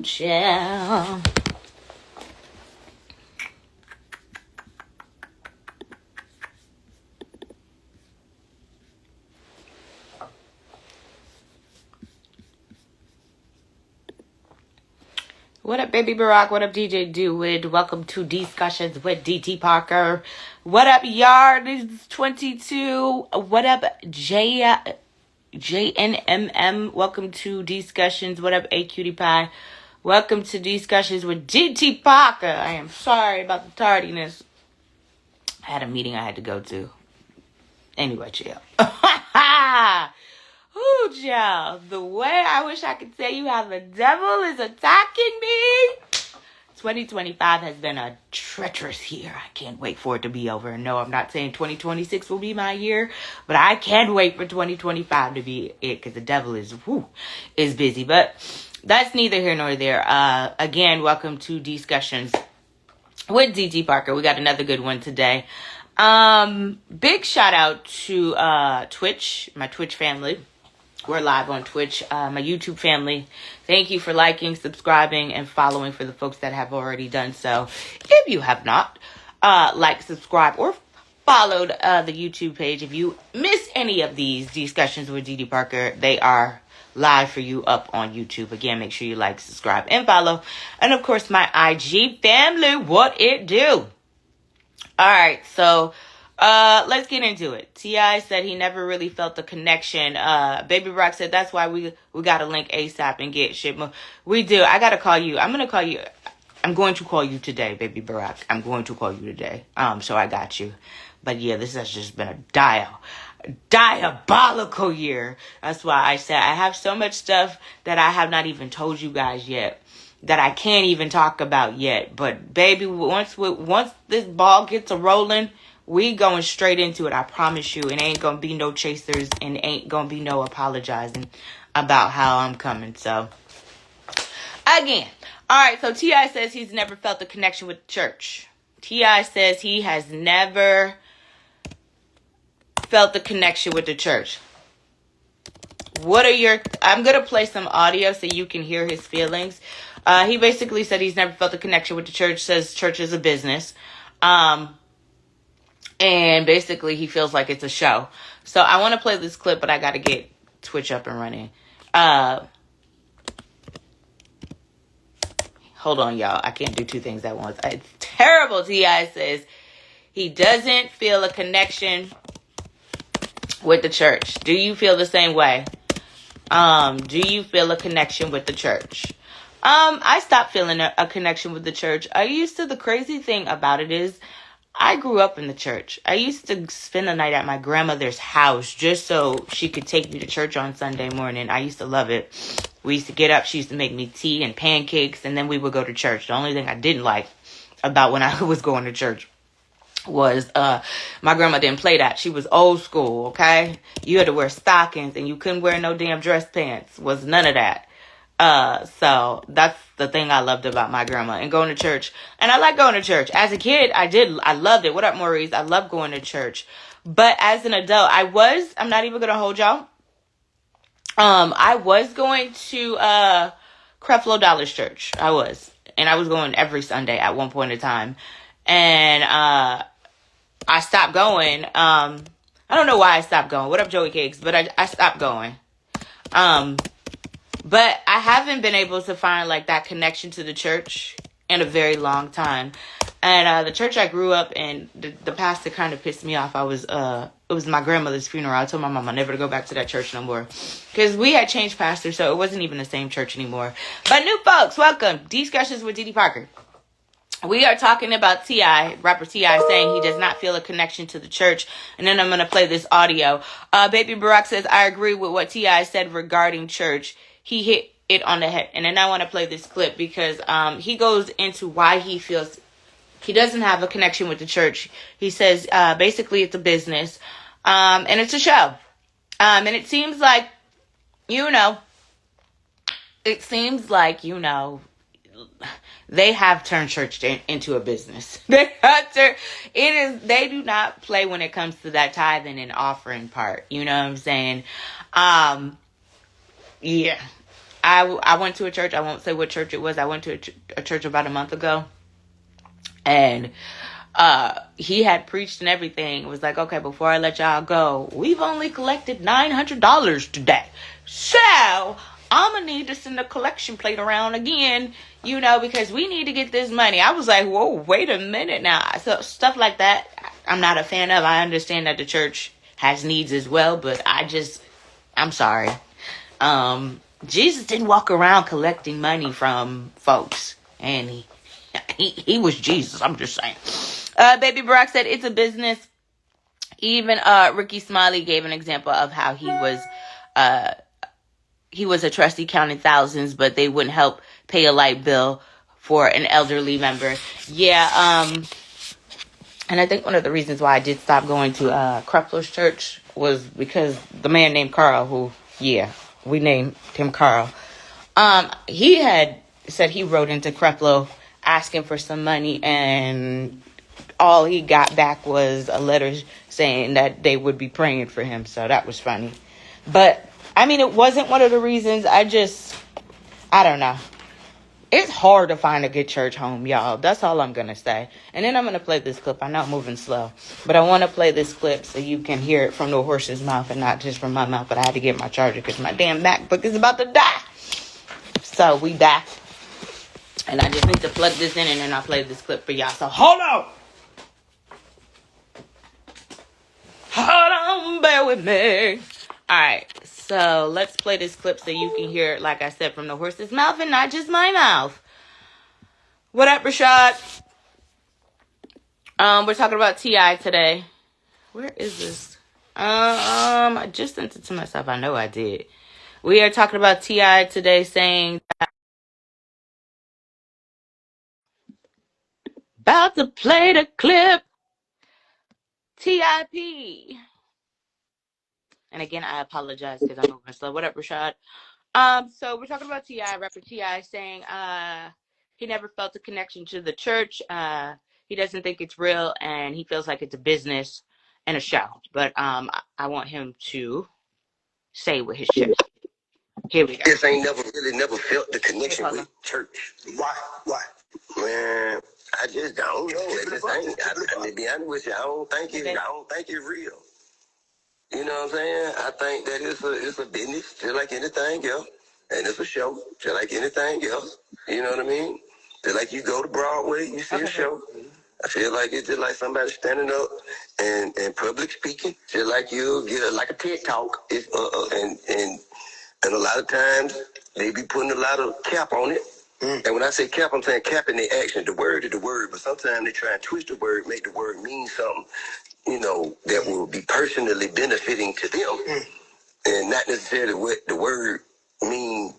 child. What up, Baby Barack? What up, DJ Dude? Welcome to Discussions with DT Parker. What up, Yard? This is 22. What up, JNMM? Welcome to Discussions. What up, A Cutie Pie? Welcome to Discussions with DT Parker. I am sorry about the tardiness. I had a meeting I had to go to. Anyway, chill. Ooh, child. The way I wish I could tell you how the devil is attacking me. 2025 has been a treacherous year. I can't wait for it to be over. No, I'm not saying 2026 will be my year, but I can't wait for 2025 to be it because the devil is busy. But that's neither here nor there. Again, welcome to Discussions with DT Parker. We got another good one today. Big shout out to Twitch, my Twitch family. We're live on Twitch. My YouTube family, thank you for liking, subscribing, and following for the folks that have already done so. If you have not liked, subscribed, or followed the YouTube page, if you miss any of these Discussions with DT Parker, they are live for you up on YouTube. Again, make sure you like, subscribe, and follow. And of course, my IG family, what it do? All right, so let's get into it. T.I. said he never really felt the connection. Baby Rock said that's why we got to link ASAP and get shit moved. We do. I got to call you. I'm going to call you today, Baby Barack. I'm going to call you today. So I got you. But yeah, this has just been a diabolical year. That's why I said I have so much stuff that I have not even told you guys yet, that I can't even talk about yet. But baby, once this ball gets a rolling, we going straight into it. I promise you. It ain't gonna be no chasers and ain't gonna be no apologizing about how I'm coming. So again, all right. So T.I. says he's never felt the connection with the church. T.I. says he has never felt the connection with the church. I'm going to play some audio so you can hear his feelings. He basically said he's never felt a connection with the church, says church is a business. And basically he feels like it's a show. So I want to play this clip, but I got to get Twitch up and running. Hold on, y'all. I can't do two things at once. It's terrible. T.I. says he doesn't feel a connection with the church. Do you feel the same way? Do you feel a connection with the church? I stopped feeling a connection with the church. The crazy thing about it is I grew up in the church. I used to spend the night at my grandmother's house just so she could take me to church on Sunday morning. I used to love it. We used to get up. She used to make me tea and pancakes, and then we would go to church. The only thing I didn't like about when I was going to church was my grandma didn't play that. She was old school, okay? You had to wear stockings, and you couldn't wear no damn dress pants. Was none of that. So that's the thing I loved about my grandma and going to church. And I like going to church. As a kid, I loved it. What up, Maurice? I love going to church. But as an adult, I'm not even going to hold y'all. I was going to, Creflo Dollar's church. I was. And I was going every Sunday at one point in time. And, I stopped going. I don't know why I stopped going. What up, Joey Cakes? But I stopped going. But I haven't been able to find like that connection to the church in a very long time. And the church I grew up in, the pastor kind of pissed me off. It was my grandmother's funeral. I told my mama never to go back to that church no more. Because we had changed pastors, so it wasn't even the same church anymore. But new folks, welcome. Discussions with DT Parker. We are talking about T.I., rapper T.I., saying he does not feel a connection to the church. And then I'm going to play this audio. Baby Barack says, I agree with what T.I. said regarding church. He hit it on the head. And then I want to play this clip because he goes into why he feels he doesn't have a connection with the church. He says, basically, it's a business. And it's a show. And it seems like, they have turned church into a business. They do not play when it comes to that tithing and offering part. You know what I'm saying? Yeah. I went to a church. I won't say what church it was. I went to a church about a month ago, and he had preached and everything. It was like, okay, before I let y'all go, we've only collected $900 today, so I'm gonna need to send a collection plate around again, because we need to get this money. I was like, whoa, wait a minute now. So stuff like that, I'm not a fan of. I understand that the church has needs as well, but I'm sorry. Jesus didn't walk around collecting money from folks, and he was Jesus. I'm just saying. Baby Barack said it's a business. Even Ricky Smiley gave an example of how he was a trustee counting thousands, but they wouldn't help pay a light bill for an elderly member. Yeah, and I think one of the reasons why I did stop going to Creflo's church was because the man named Carl, who, we named him Carl. He had said he wrote into Creflo asking for some money, and all he got back was a letter saying that they would be praying for him. So that was funny. But, I mean, it wasn't one of the reasons. I don't know. It's hard to find a good church home, y'all. That's all I'm going to say. And then I'm going to play this clip. I know I'm moving slow, but I want to play this clip so you can hear it from the horse's mouth and not just from my mouth. But I had to get my charger because my damn MacBook is about to die. So we back. And I just need to plug this in and then I'll play this clip for y'all. So hold on. Hold on, bear with me. Alright, so let's play this clip so you can hear it, like I said, from the horse's mouth and not just my mouth. What up, Rashad? We're talking about T.I. today. Where is this? I just sent it to myself. I know I did. We are talking about T.I. today, saying that about to play the clip. T.I.P. And again, I apologize because I'm moving slow. What up, Rashad? So we're talking about T.I., rapper T.I., saying he never felt a connection to the church. He doesn't think it's real, and he feels like it's a business and a show. But I want him to say with his chest. Here we go. This ain't never felt the connection with church. Why? Man, I just don't know. It just ain't. To be honest with you, I don't think it's real. You know what I'm saying? I think that it's a business just like anything else. And it's a show just like anything else. You know what I mean? Just like you go to Broadway, you see a show. I feel like it's just like somebody standing up and public speaking, just like you get like a TED talk. It's and a lot of times they be putting a lot of cap on it. And when I say cap, I'm saying cap in the action. The word is the word, but sometimes they try and twist the word, make the word mean something, that will be personally benefiting to them, and not necessarily what the word mean,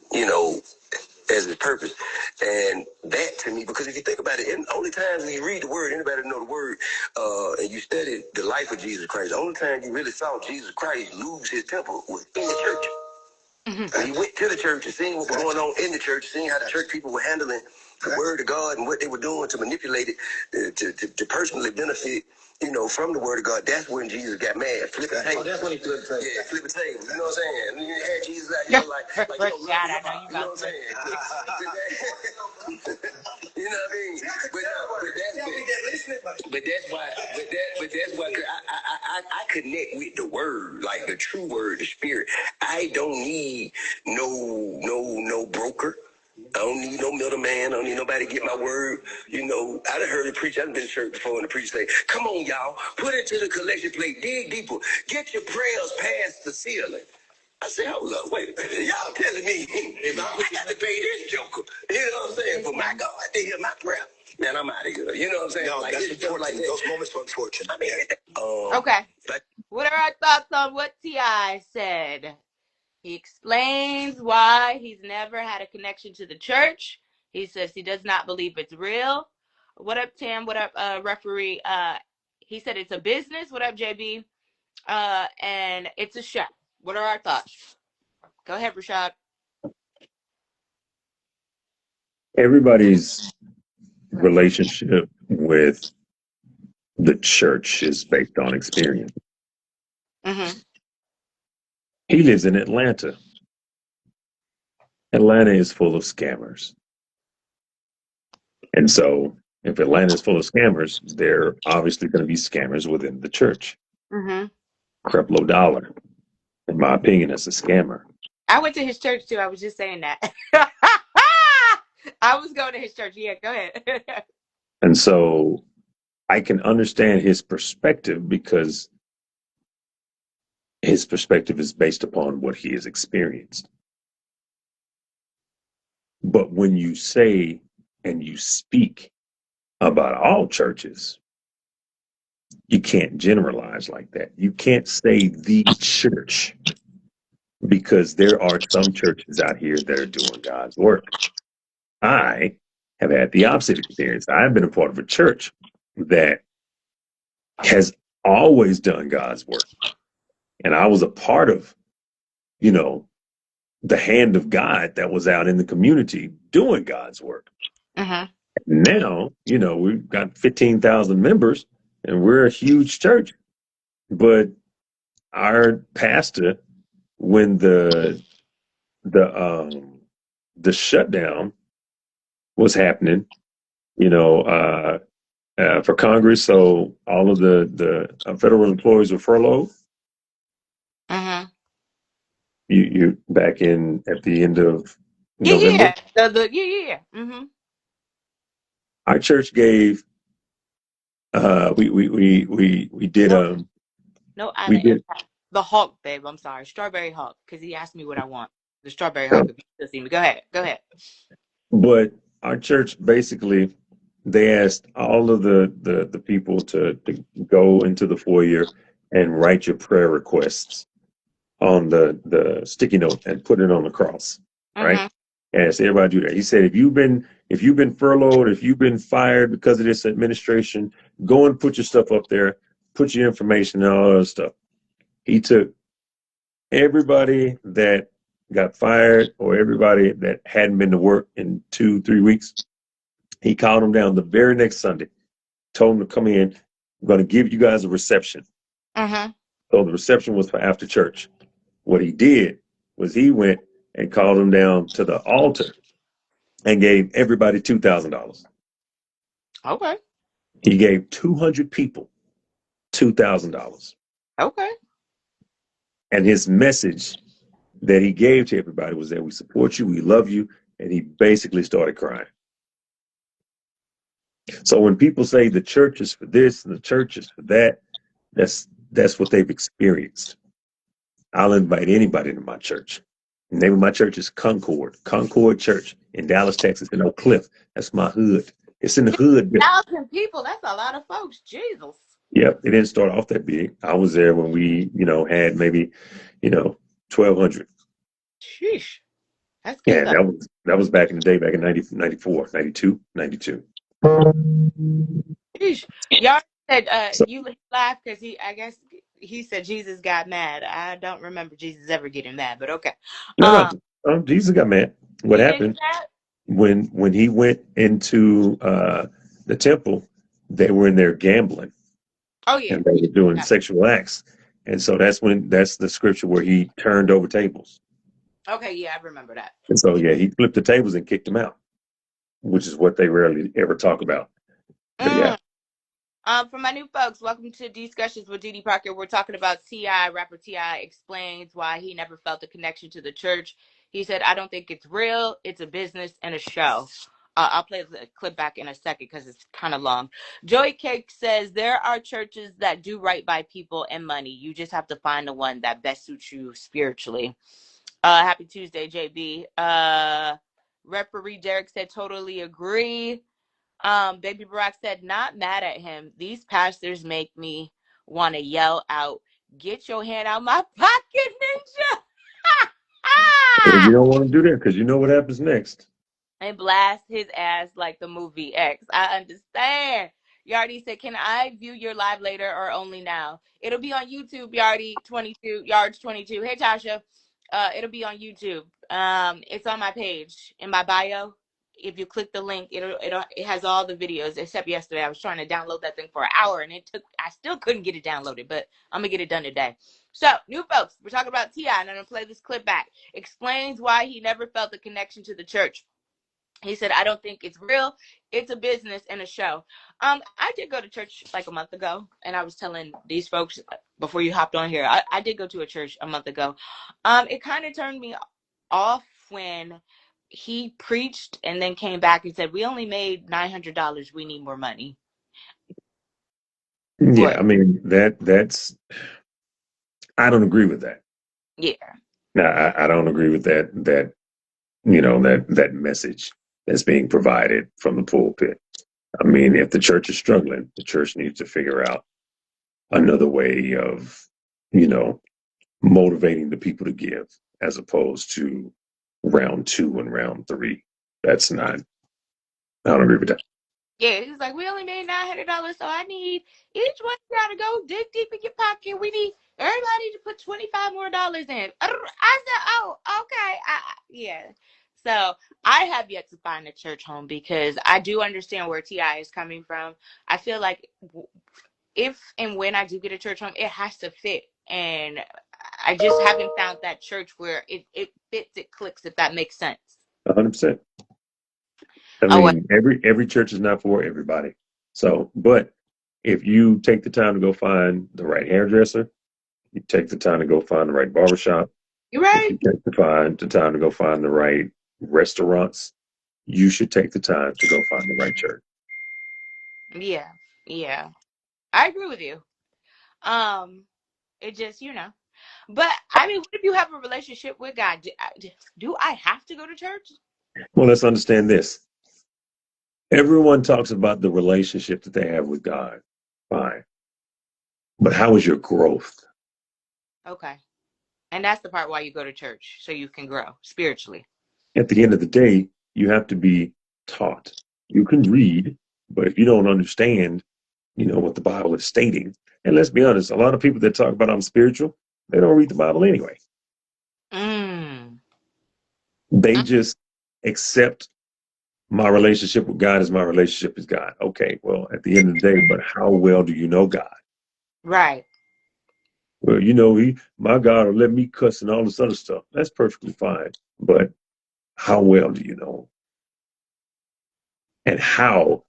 as its purpose. And that to me, because if you think about it, the only times when you read the word, anybody know the word, and you studied the life of Jesus Christ, the only time you really saw Jesus Christ lose his temper was in the church. He went to the church and seen what was going on in the church, seeing how the church people were handling the word of God and what they were doing to manipulate it, to personally benefit, from the word of God. That's when Jesus got mad, flipping tables. Oh, that's when he flipped tables. Yeah, flipping tables. You know what I'm saying? And you had Jesus out here like God, I know you know what I'm saying? You know what I mean? But that's why. But that's why I connect with the word, like the true word, the spirit. I don't need no broker. I don't need no middleman. I don't need nobody to get my word. I done heard the preacher. I've been to church before, and the preacher say, "Come on, y'all, put it to the collection plate. Dig deeper. Get your prayers past the ceiling." I said, hold up, wait a minute. Y'all telling me if I got to pay this joker, you know what I'm saying, for my God to hear my prayer, man, I'm out of here. You know what I'm saying? No, like, that's unfortunate. Like those moments are unfortunate. I mean, okay. What are our thoughts on what T.I. said? He explains why he's never had a connection to the church. He says he does not believe it's real. What up, Tam? What up, referee? He said it's a business. What up, JB? And it's a show. What are our thoughts? Go ahead, Rashad. Everybody's relationship with the church is based on experience. Mm-hmm. He lives in Atlanta. Atlanta is full of scammers. And so if Atlanta is full of scammers, there are obviously going to be scammers within the church. Mm-hmm. Creflo Dollar, in my opinion, is a scammer. I went to his church too. I was just saying that. I was going to his church. Yeah, go ahead. And so I can understand his perspective because his perspective is based upon what he has experienced. But when you say and you speak about all churches, you can't generalize like that. You can't say the church because there are some churches out here that are doing God's work. I have had the opposite experience. I've been a part of a church that has always done God's work. And I was a part of, you know, the hand of God that was out in the community doing God's work. Mm-hmm. Now, you know, we've got 15,000 members and we're a huge church. But our pastor, when the shutdown was happening, you know, for Congress, so all of the federal employees were furloughed. Mm-hmm. You back in at the end of Yeah, November. yeah. Mm-hmm. Our church gave we did No we island did impact. The Hulk, babe. I'm sorry, Strawberry Hulk, because he asked me what I want. The Strawberry Hulk. If you still see me, go ahead. Go ahead. but our church basically they asked all of the people to go into the foyer and write your prayer requests on the sticky note and put it on the cross, right? Mm-hmm. And asked everybody to do that. He said, if you've been furloughed, if you've been fired because of this administration, go and put your stuff up there, put your information and all that other stuff. He took everybody that got fired or everybody that hadn't been to work in 2-3 weeks. He called them down the very next Sunday, told them to come in. I'm going to give you guys a reception. Mm-hmm. So the reception was for after church. What he did was he went and called them down to the altar and gave everybody $2,000. Okay. He gave 200 people $2,000. Okay. And his message that he gave to everybody was that we support you, we love you, and he basically started crying. So when people say the church is for this and the church is for that, that's what they've experienced. I'll invite anybody to my church. The name of my church is Concord Church in Dallas, Texas, in Oak Cliff. That's my hood. It's in the hood. 1,000 people. That's a lot of folks. Jesus. Yep, it didn't start off that big. I was there when we, had maybe, 1,200. Sheesh. That's Yeah, good though. that was back in the day, back in 94, 92, 92. Sheesh. Y'all said So, you laughed because I guess he said Jesus got mad. I don't remember Jesus ever getting mad, but okay. no, Jesus got mad. What He did happened that? when he went into the temple, they were in there gambling Oh yeah. and they were doing Yeah. sexual acts. And so that's the scripture where he turned over tables. Okay, yeah, I remember that. And so, yeah, he flipped the tables and kicked them out, which is what they rarely ever talk about. But yeah. For my new folks, welcome to Discussions with Didi Parker. We're talking about T.I. Rapper T.I. explains why he never felt a connection to the church. He said, I don't think it's real. It's a business and a show. I'll play the clip back in a second because it's kind of long. Joey Cake says, there are churches that do right by people and money. You just have to find the one that best suits you spiritually. Happy Tuesday, JB. Referee Derek said, totally agree. Baby Barack said, not mad at him. These pastors make me want to yell out, get your hand out my pocket, ninja. You don't want to do that because you know what happens next. And blast his ass like the movie X. I understand. Yardy said, can I view your live later or only now? It'll be on YouTube, Yards 22. Hey, Tasha. It'll be on YouTube. It's on my page in my bio. If you click the link, it has all the videos. Except yesterday, I was trying to download that thing for an hour, and I still couldn't get it downloaded. But I'm gonna get it done today. So, new folks, we're talking about T.I., and I'm going to play this clip back. Explains why he never felt the connection to the church. He said, I don't think it's real. It's a business and a show. I did go to church like a month ago, and I was telling these folks before you hopped on here, I did go to a church a month ago. It kind of turned me off when he preached and then came back and said, we only made $900. We need more money. Yeah, What? I mean that's I don't agree with that. Yeah. Now I don't agree with that you know that message that's being provided from the pulpit. I mean, if the church is struggling, the church needs to figure out another way of, you know, motivating the people to give as opposed to round 2 and round 3. That's not, I don't agree with that. Yeah, he's like, we only made $900, so I need each one gotta go dig deep in your pocket. We need everybody to put $25 more in. I said, oh, okay, yeah. So I have yet to find a church home because I do understand where T.I. is coming from. I feel like if and when I do get a church home, it has to fit, and I just haven't found that church where it fits, it clicks, if that makes sense. 100%. I Oh, mean, every church is not for everybody. So, but if you take the time to go find the right hairdresser, you take the time to go find the right barbershop, you're if right. you take the time to go find the right restaurants, you should take the time to go find the right church. Yeah, yeah. I agree with you. It just, but I mean, what if you have a relationship with God? Do I have to go to church? Well, let's understand this. Everyone talks about the relationship that they have with God. Fine. But how is your growth? Okay. And that's the part why you go to church, so you can grow spiritually. At the end of the day, you have to be taught. You can read, but if you don't understand, you know, what the Bible is stating, and let's be honest, a lot of people that talk about I'm spiritual, they don't read the Bible anyway. Mm. They just accept my relationship with God is my relationship with God. Okay, well, at the end of the day, but how well do you know God? Right. Well, you know, my God will let me cuss and all this other stuff. That's perfectly fine. But how well do you know him? And how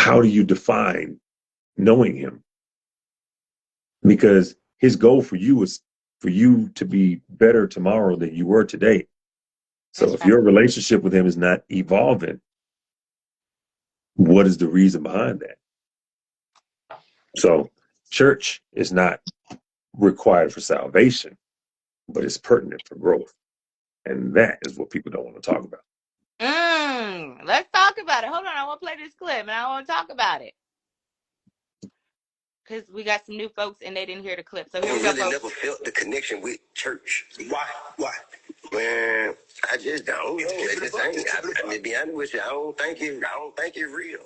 do you define knowing him? Because his goal for you is for you to be better tomorrow than you were today. So That's if right. your relationship with him is not evolving, what is the reason behind that? So church is not required for salvation, but it's pertinent for growth. And that is what people don't want to talk about. Let's talk about it. Hold on, I want to play this clip, and I want to talk about it because we got some new folks and they didn't hear the clip. So here we go, really folks. never felt the connection with church. Why? Man, I just don't. I just ain't. I mean, to be honest with you, I don't think it's real.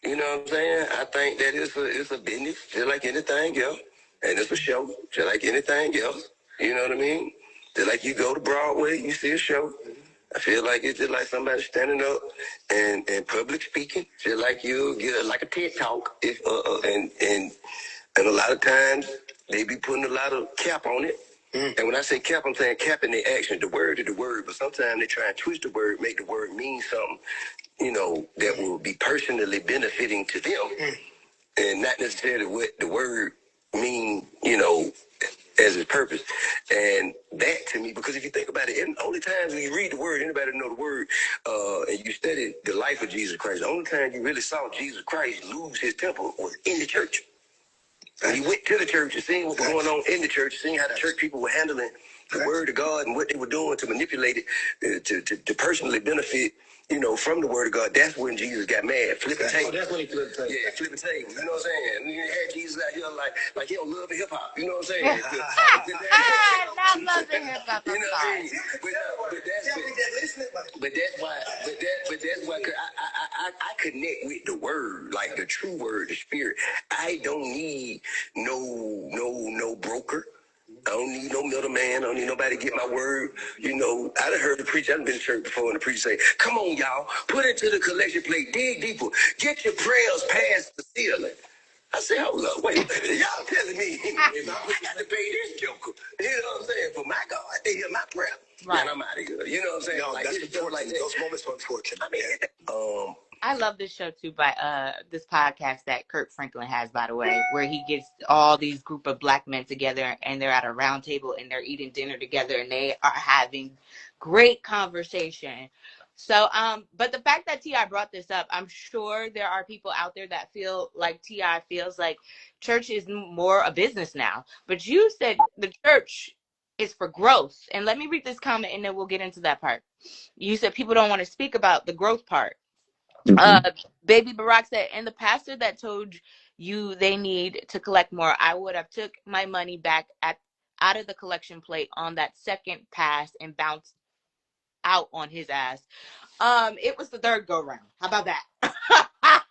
You know what I'm saying? I think that it's a business just like anything else, and it's a show just like anything else. You know what I mean? Just like you go to Broadway, you see a show. I feel like it's just like somebody standing up and public speaking, just like you get like a TED talk. If and a lot of times they be putting a lot of cap on it. And when I say cap, I'm saying cap in the action. The word is the word, but sometimes they try and twist the word, make the word mean something, you know, that will be personally benefiting to them, and not necessarily what the word mean, you know, as its purpose. And that to me, because if you think about it, the only times when you read the word, anybody know the word, and you study the life of Jesus Christ, the only time you really saw Jesus Christ lose his temper was in the church. And he went to the church and seen what was going on in the church, seeing how the church people were handling the word of God and what they were doing to manipulate it, to personally benefit, you know, from the word of God. That's when Jesus got mad, flipping tables. That's when he flipped tables. Yeah, flipping tables. You know what I'm saying? And you had Jesus out here like he don't love hip hop. You know what I'm saying? Not loving hip hop. You know what I mean? But that's why 'cause I connect with the word, like the true word, the spirit. I don't need no broker. I don't need no middleman. I don't need nobody to get my word. You know, I done heard the preacher, I've been to church before, and the preacher say, come on, y'all, put it to the collection plate, dig deeper, get your prayers past the ceiling. I said, hold up, wait a minute. Y'all telling me I got to pay this joker. You know what I'm saying? For my God to hear my prayer. Right. And I'm out of here. You know what I'm saying? No, like, that's it's just like that. those moments are unfortunate. I mean, I love this show too by this podcast that Kirk Franklin has, by the way, where he gets all these group of black men together and they're at a round table and they're eating dinner together and they are having great conversation. So but the fact that T.I. brought this up, I'm sure there are people out there that feel like T.I. feels like church is more a business now. But you said the church is for growth. And let me read this comment and then we'll get into that part. You said people don't want to speak about the growth part. Mhm. Baby Barack said, and the pastor that told you they need to collect more, I would have took my money back out of the collection plate on that second pass and bounced out on his ass. It was the third go round. How about that?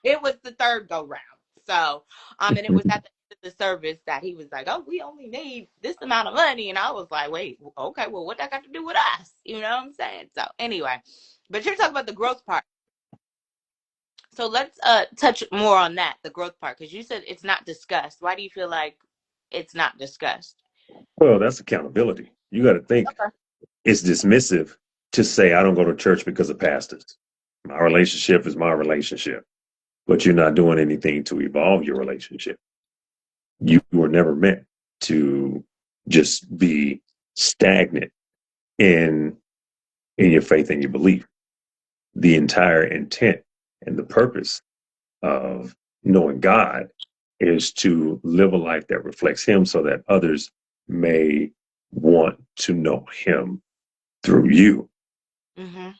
It was the third go round. So, and it was at the end of the service that he was like, "Oh, we only need this amount of money," and I was like, "Wait, okay, well, what that got to do with us?" You know what I'm saying? So, anyway, but you're talking about the growth part. So let's touch more on that, the growth part, because you said it's not discussed. Why do you feel like it's not discussed? Well, that's accountability. You got to think Okay. it's dismissive to say, I don't go to church because of pastors. My relationship is my relationship, but you're not doing anything to evolve your relationship. You were never meant to just be stagnant in your faith and your belief. The entire intent and the purpose of knowing God is to live a life that reflects Him so that others may want to know Him through you. Mm-hmm.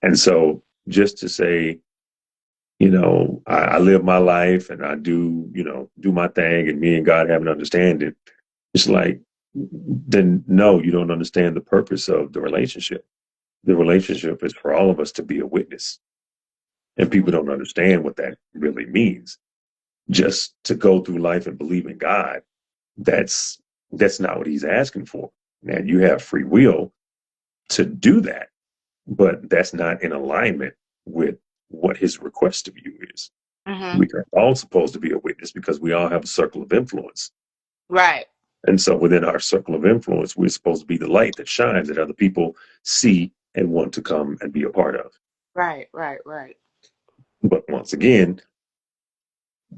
And so just to say, I live my life and I do, do my thing and me and God have an understanding. It's like, then no, you don't understand the purpose of the relationship. The relationship is for all of us to be a witness. And people don't understand what that really means. Just to go through life and believe in God, that's not what he's asking for. Now you have free will to do that, but that's not in alignment with what his request of you is. Mm-hmm. We are all supposed to be a witness because we all have a circle of influence. Right. And so within our circle of influence, we're supposed to be the light that shines that other people see and want to come and be a part of. Right. Right. Right. But once again,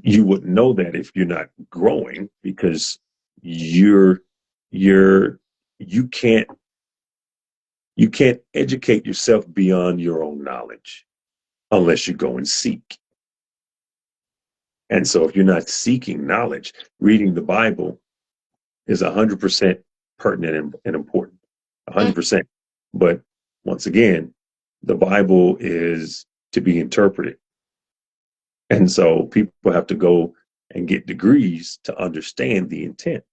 you wouldn't know that if you're not growing because you're you can't educate yourself beyond your own knowledge unless you go and seek. And so if you're not seeking knowledge, reading the Bible is 100% pertinent and important. 100%. But once again, the Bible is to be interpreted. And so people have to go and get degrees to understand the intent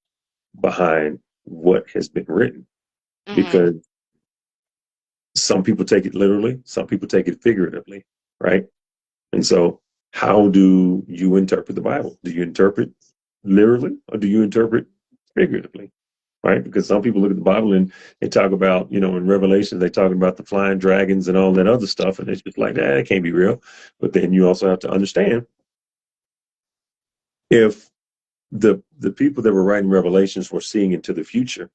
behind what has been written. Mm-hmm. Because some people take it literally, some people take it figuratively, right? And so how do you interpret the Bible? Do you interpret literally or do you interpret figuratively? Right? Because some people look at the Bible and they talk about, in Revelation, they're talking about the flying dragons and all that other stuff. And it's just like, it can't be real. But then you also have to understand if the people that were writing Revelations were seeing into the future,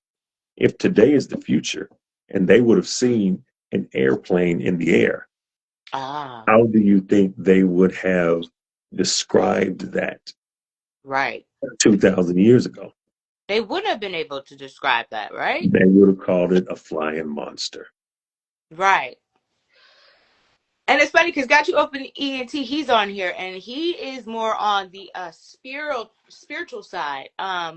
if today is the future and they would have seen an airplane in the air, how do you think they would have described that Right. 2,000 years ago? They wouldn't have been able to describe that, right? They would have called it a flying monster. Right. And it's funny because Got You Open ENT, he's on here and he is more on the spiritual side. So,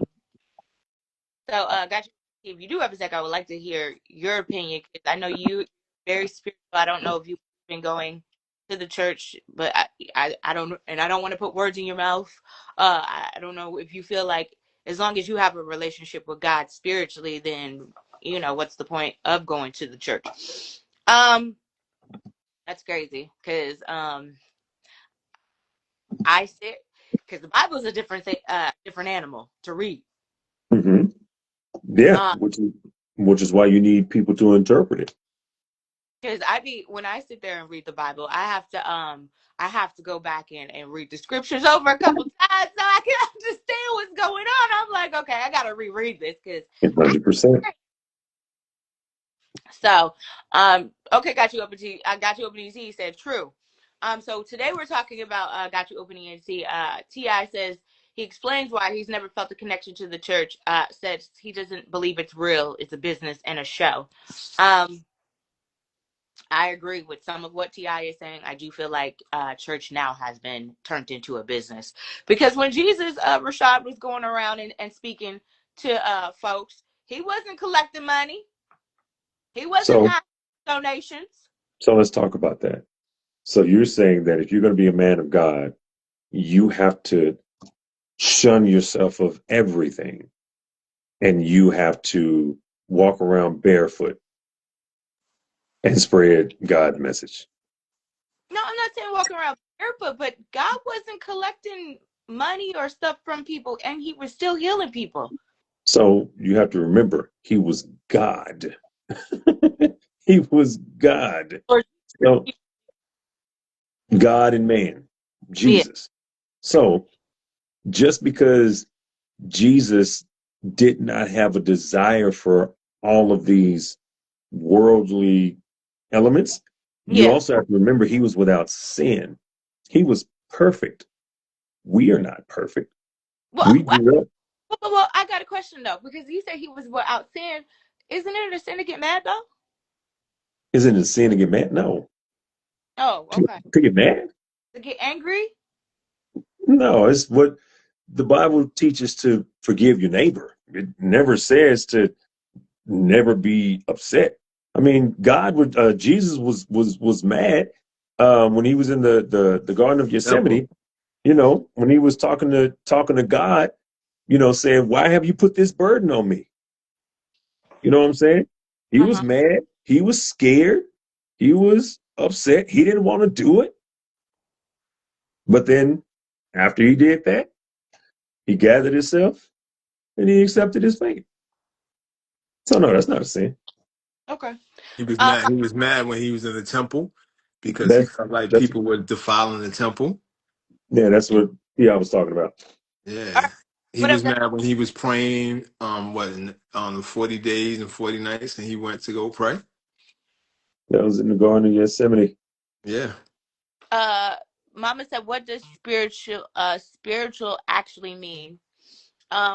got you. If you do have a sec, I would like to hear your opinion because I know you very spiritual. I don't know if you've been going to the church, but I don't, and I don't want to put words in your mouth. I don't know if you feel like as long as you have a relationship with God spiritually, then what's the point of going to the church? That's crazy because I sit because the Bible is a different animal to read. Mm-hmm. Yeah, Uh, which is why you need people to interpret it. Because when I sit there and read the Bible, I have to go back in and read the scriptures over a couple times so I can understand what's going on. I'm like, okay, I gotta reread this because 100%. so okay, got you open to I got you opening T said true. So today we're talking about got you opening and T. Ti says he explains why he's never felt a connection to the church. Says he doesn't believe it's real, it's a business and a show. I agree with some of what Ti is saying. I do feel like church now has been turned into a business because when Jesus, Rashad was going around and speaking to folks, he wasn't collecting money. He wasn't So, asking donations. so let's talk about that. So you're saying that if you're going to be a man of God, you have to shun yourself of everything, and you have to walk around barefoot and spread God's message. No, I'm not saying walking around barefoot, but God wasn't collecting money or stuff from people, and He was still healing people. So you have to remember, he was God. He was God. Or So, God and man, yeah, Jesus. So just because Jesus did not have a desire for all of these worldly elements, you yeah. also have to remember he was without sin. He was perfect. We are not perfect. Well, We grew up. I got a question though, because you said He was without sin. Isn't it a sin to get mad though? Isn't it a sin to get mad? No. Oh, okay. To get mad? To get angry? No, it's what the Bible teaches, to forgive your neighbor. It never says to never be upset. I mean, God would Jesus was mad when he was in the Garden of Temple. Gethsemane. You know, when he was talking to God, you know, saying, "Why have you put this burden on me?" You know what I'm saying? He was Uh-huh. mad. He was scared. He was upset. He didn't want to do it. But then, after he did that, he gathered himself and he accepted his fate. So no, that's not a sin. Okay. He was Uh, mad. He was mad when he was in the temple because he That's felt like that's people were defiling the temple. yeah, that's what I was talking about. all Yeah. right. He was Whatever. mad when he was praying, on the 40 days and 40 nights, and he went to go pray. That was in the Garden of Gethsemane. Yeah. Uh, Mama said, "What does spiritual actually mean?"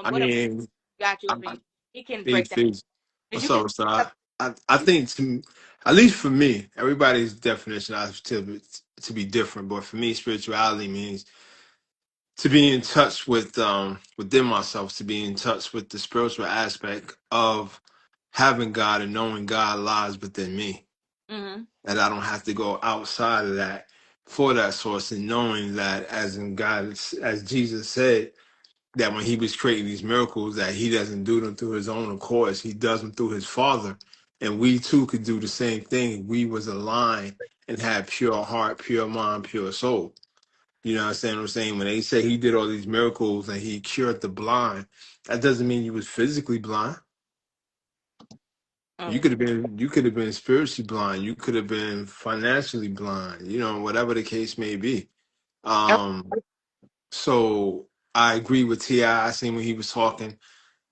I Whatever. mean, Got you I, opening. He can break faith that is, because what's you can. up, so I think at least for me, everybody's definition has to be different, but for me, spirituality means to be in touch with within myself, to be in touch with the spiritual aspect of having God and knowing God lies within me, Mm-hmm. and I don't have to go outside of that for that source, and knowing that as in God, as Jesus said, that when he was creating these miracles, that he doesn't do them through his own accord, he does them through his Father, and we too could do the same thing. We was aligned and had pure heart, pure mind, pure soul. You know what I'm saying? When they say he did all these miracles and he cured the blind, that doesn't mean you was physically blind. Mm. You could have been spiritually blind. You could have been financially blind, whatever the case may be. Oh, Um, so I agree with T.I. I seen when he was talking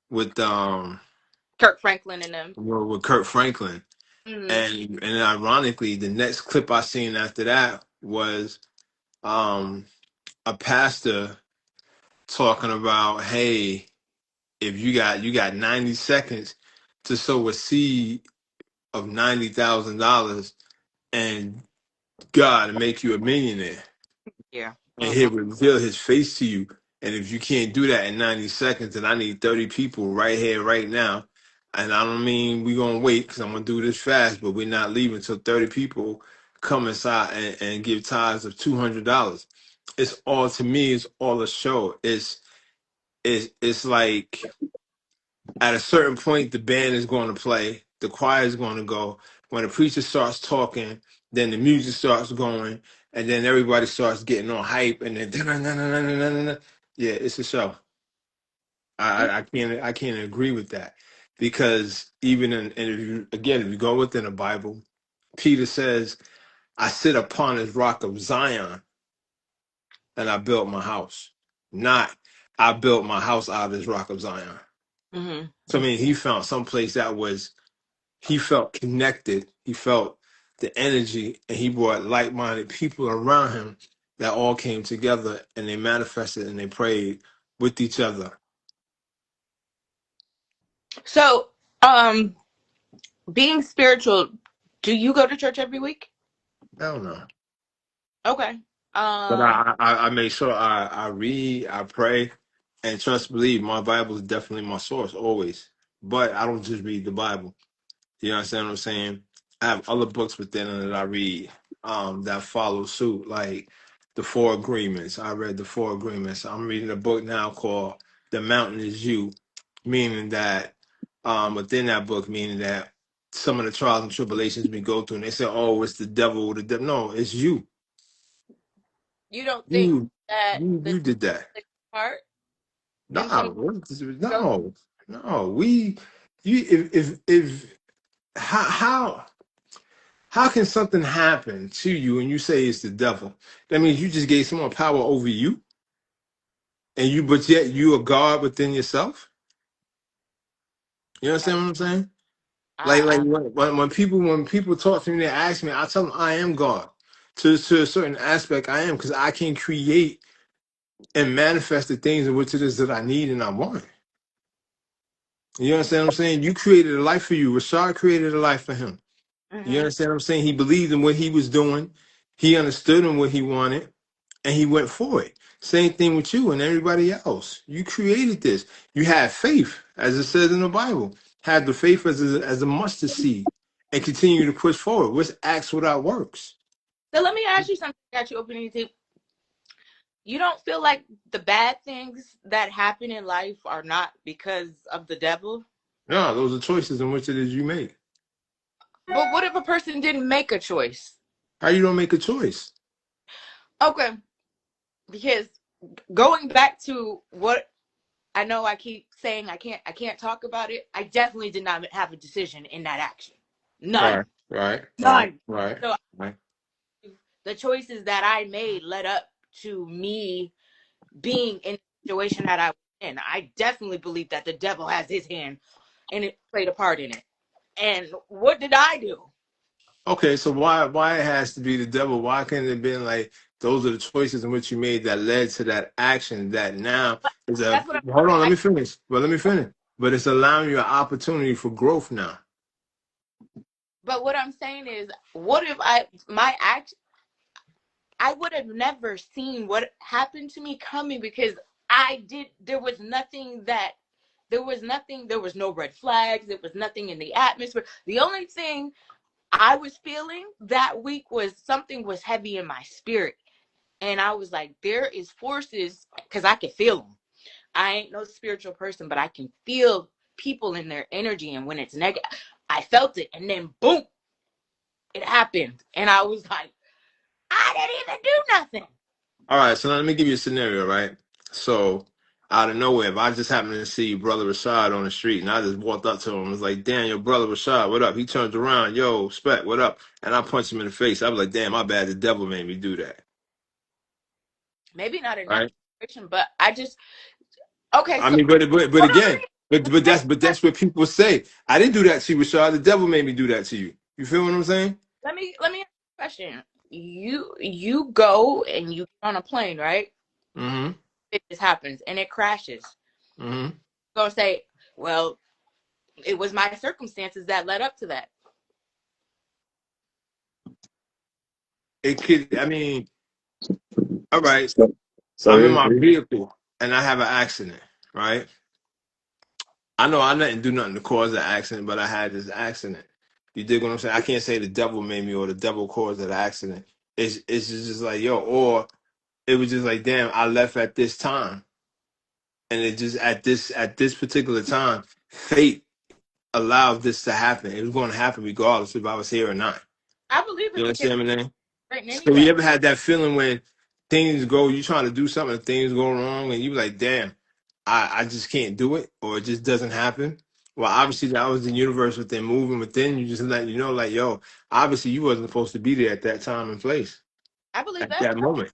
with Kirk Franklin and them. with Kurt Franklin. Mm-hmm. And ironically, the next clip I seen after that was um a pastor talking about, hey, if you got 90 seconds to sow a seed of $90,000 and God make you a millionaire, Yeah. and Mm-hmm. he'll reveal his face to you. And if you can't do that in 90 seconds, then I need 30 people right here, right now. And I don't mean we're gonna wait because I'm gonna do this fast, but we're not leaving until 30 people come inside and give tithes of $200. It's all, to me, it's all a show. It's like at a certain point, the band is going to play, the choir is going to go. When the preacher starts talking, then the music starts going, and then everybody starts getting on hype, and then yeah, it's a show. I can't agree with that because even if you go within the Bible, Peter says, I sit upon this rock of Zion and I built my house. Not I built my house out of this rock of Zion. Hmm. So I mean, he found some place that was, he felt connected. He felt the energy, and he brought like-minded people around him that all came together and they manifested and they prayed with each other. So, being spiritual, do you go to church every week? I don't know. Okay. But Um, I make sure I read, I pray, and trust, believe my Bible is definitely my source always. But I don't just read the Bible. You understand what I'm saying? I have other books within it that I read that follow suit, like the Four Agreements. I read the Four Agreements. I'm reading a book now called The Mountain Is You, meaning that within that book, meaning that some of the trials and tribulations we go through, and they say, "Oh, it's the devil." The devil. No, it's you. you don't think You, that you, the you did that. part in Nah, some go no, no. You, if how can something happen to you and you say it's the devil? That means you just gave someone power over you, and but yet you are God within yourself. You I, understand what I'm saying? Like I, when people talk to me, they ask me, I tell them I am God. To a certain aspect, I am, because I can create and manifest the things in which it is that I need and I want. You understand what I'm saying? You created a life for you. Rashad created a life for him. You hmm understand what I'm saying? He believed in what he was doing. He understood in what he wanted, and he went for it. Same thing with you and everybody else. You created this. You had faith, as it says in the Bible. Had the faith as a mustard seed, and continue to push forward. What's acts without works? So let me ask you something. Got you opening to. You don't feel like the bad things that happen in life are not because of the devil? No, those are choices in which it is you make. But what if a person didn't make a choice? How you don't make a choice? Okay, because going back to what I know, I keep saying I can't talk about it. I definitely did not have a decision in that action. None. Right, right, right, None. right, So right. the choices that I made led up to me being in the situation that I was in. I definitely believe that the devil has his hand and it played a part in it. And what did I do? Okay, so why it has to be the devil? Why can't it have been like those are the choices in which you made that led to that action that now is a That's what hold on, let I me finish. Well, let me finish. But it's allowing you an opportunity for growth now. but what I'm saying is, what if my act I would have never seen what happened to me coming because there was no red flags, there was nothing in the atmosphere. The only thing I was feeling that week was something was heavy in my spirit. And I was like, there is forces, because I could feel them. I ain't no spiritual person, but I can feel people in their energy. And when it's negative, I felt it. And then boom, it happened. And I was like, I didn't even do nothing. All right, so now let me give you a scenario, right? So out of nowhere, if I just happen to see Brother Rashad on the street and I just walked up to him and was like, damn, yo, Brother Rashad, what up? He turns around, yo, Spec, what up? And I punch him in the face. I was like, damn, my bad, the devil made me do that. Maybe not in that Right? situation, but I just, okay, I so mean, but hold on, again, but that's what people say. I didn't do that to you, Rashad. The devil made me do that to you. You feel what I'm saying? let me ask you a question. You go and you get on a plane, right? Mm-hmm. It just happens and it crashes. Mm-hmm. You're gonna say, well, it was my circumstances that led up to that. It could. I mean, all right. So, so I'm in here, my vehicle and I have an accident. Right. I know I didn't do nothing to cause the accident, but I had this accident. You dig what I'm saying? I can't say the devil made me or the devil caused that accident. It's just like yo, or it was just like damn, I left at this time, and it just at this particular time, fate allowed this to happen. It was going to happen regardless if I was here or not. I believe You it because understand me, man? it's written So you anyway. ever had that feeling when things go, you trying to do something, and things go wrong, and you like, damn, I just can't do it, or it just doesn't happen, Well, obviously that was the universe within moving within you, just letting you know, like, yo, obviously you wasn't supposed to be there at that time and place, I believe at that. that moment.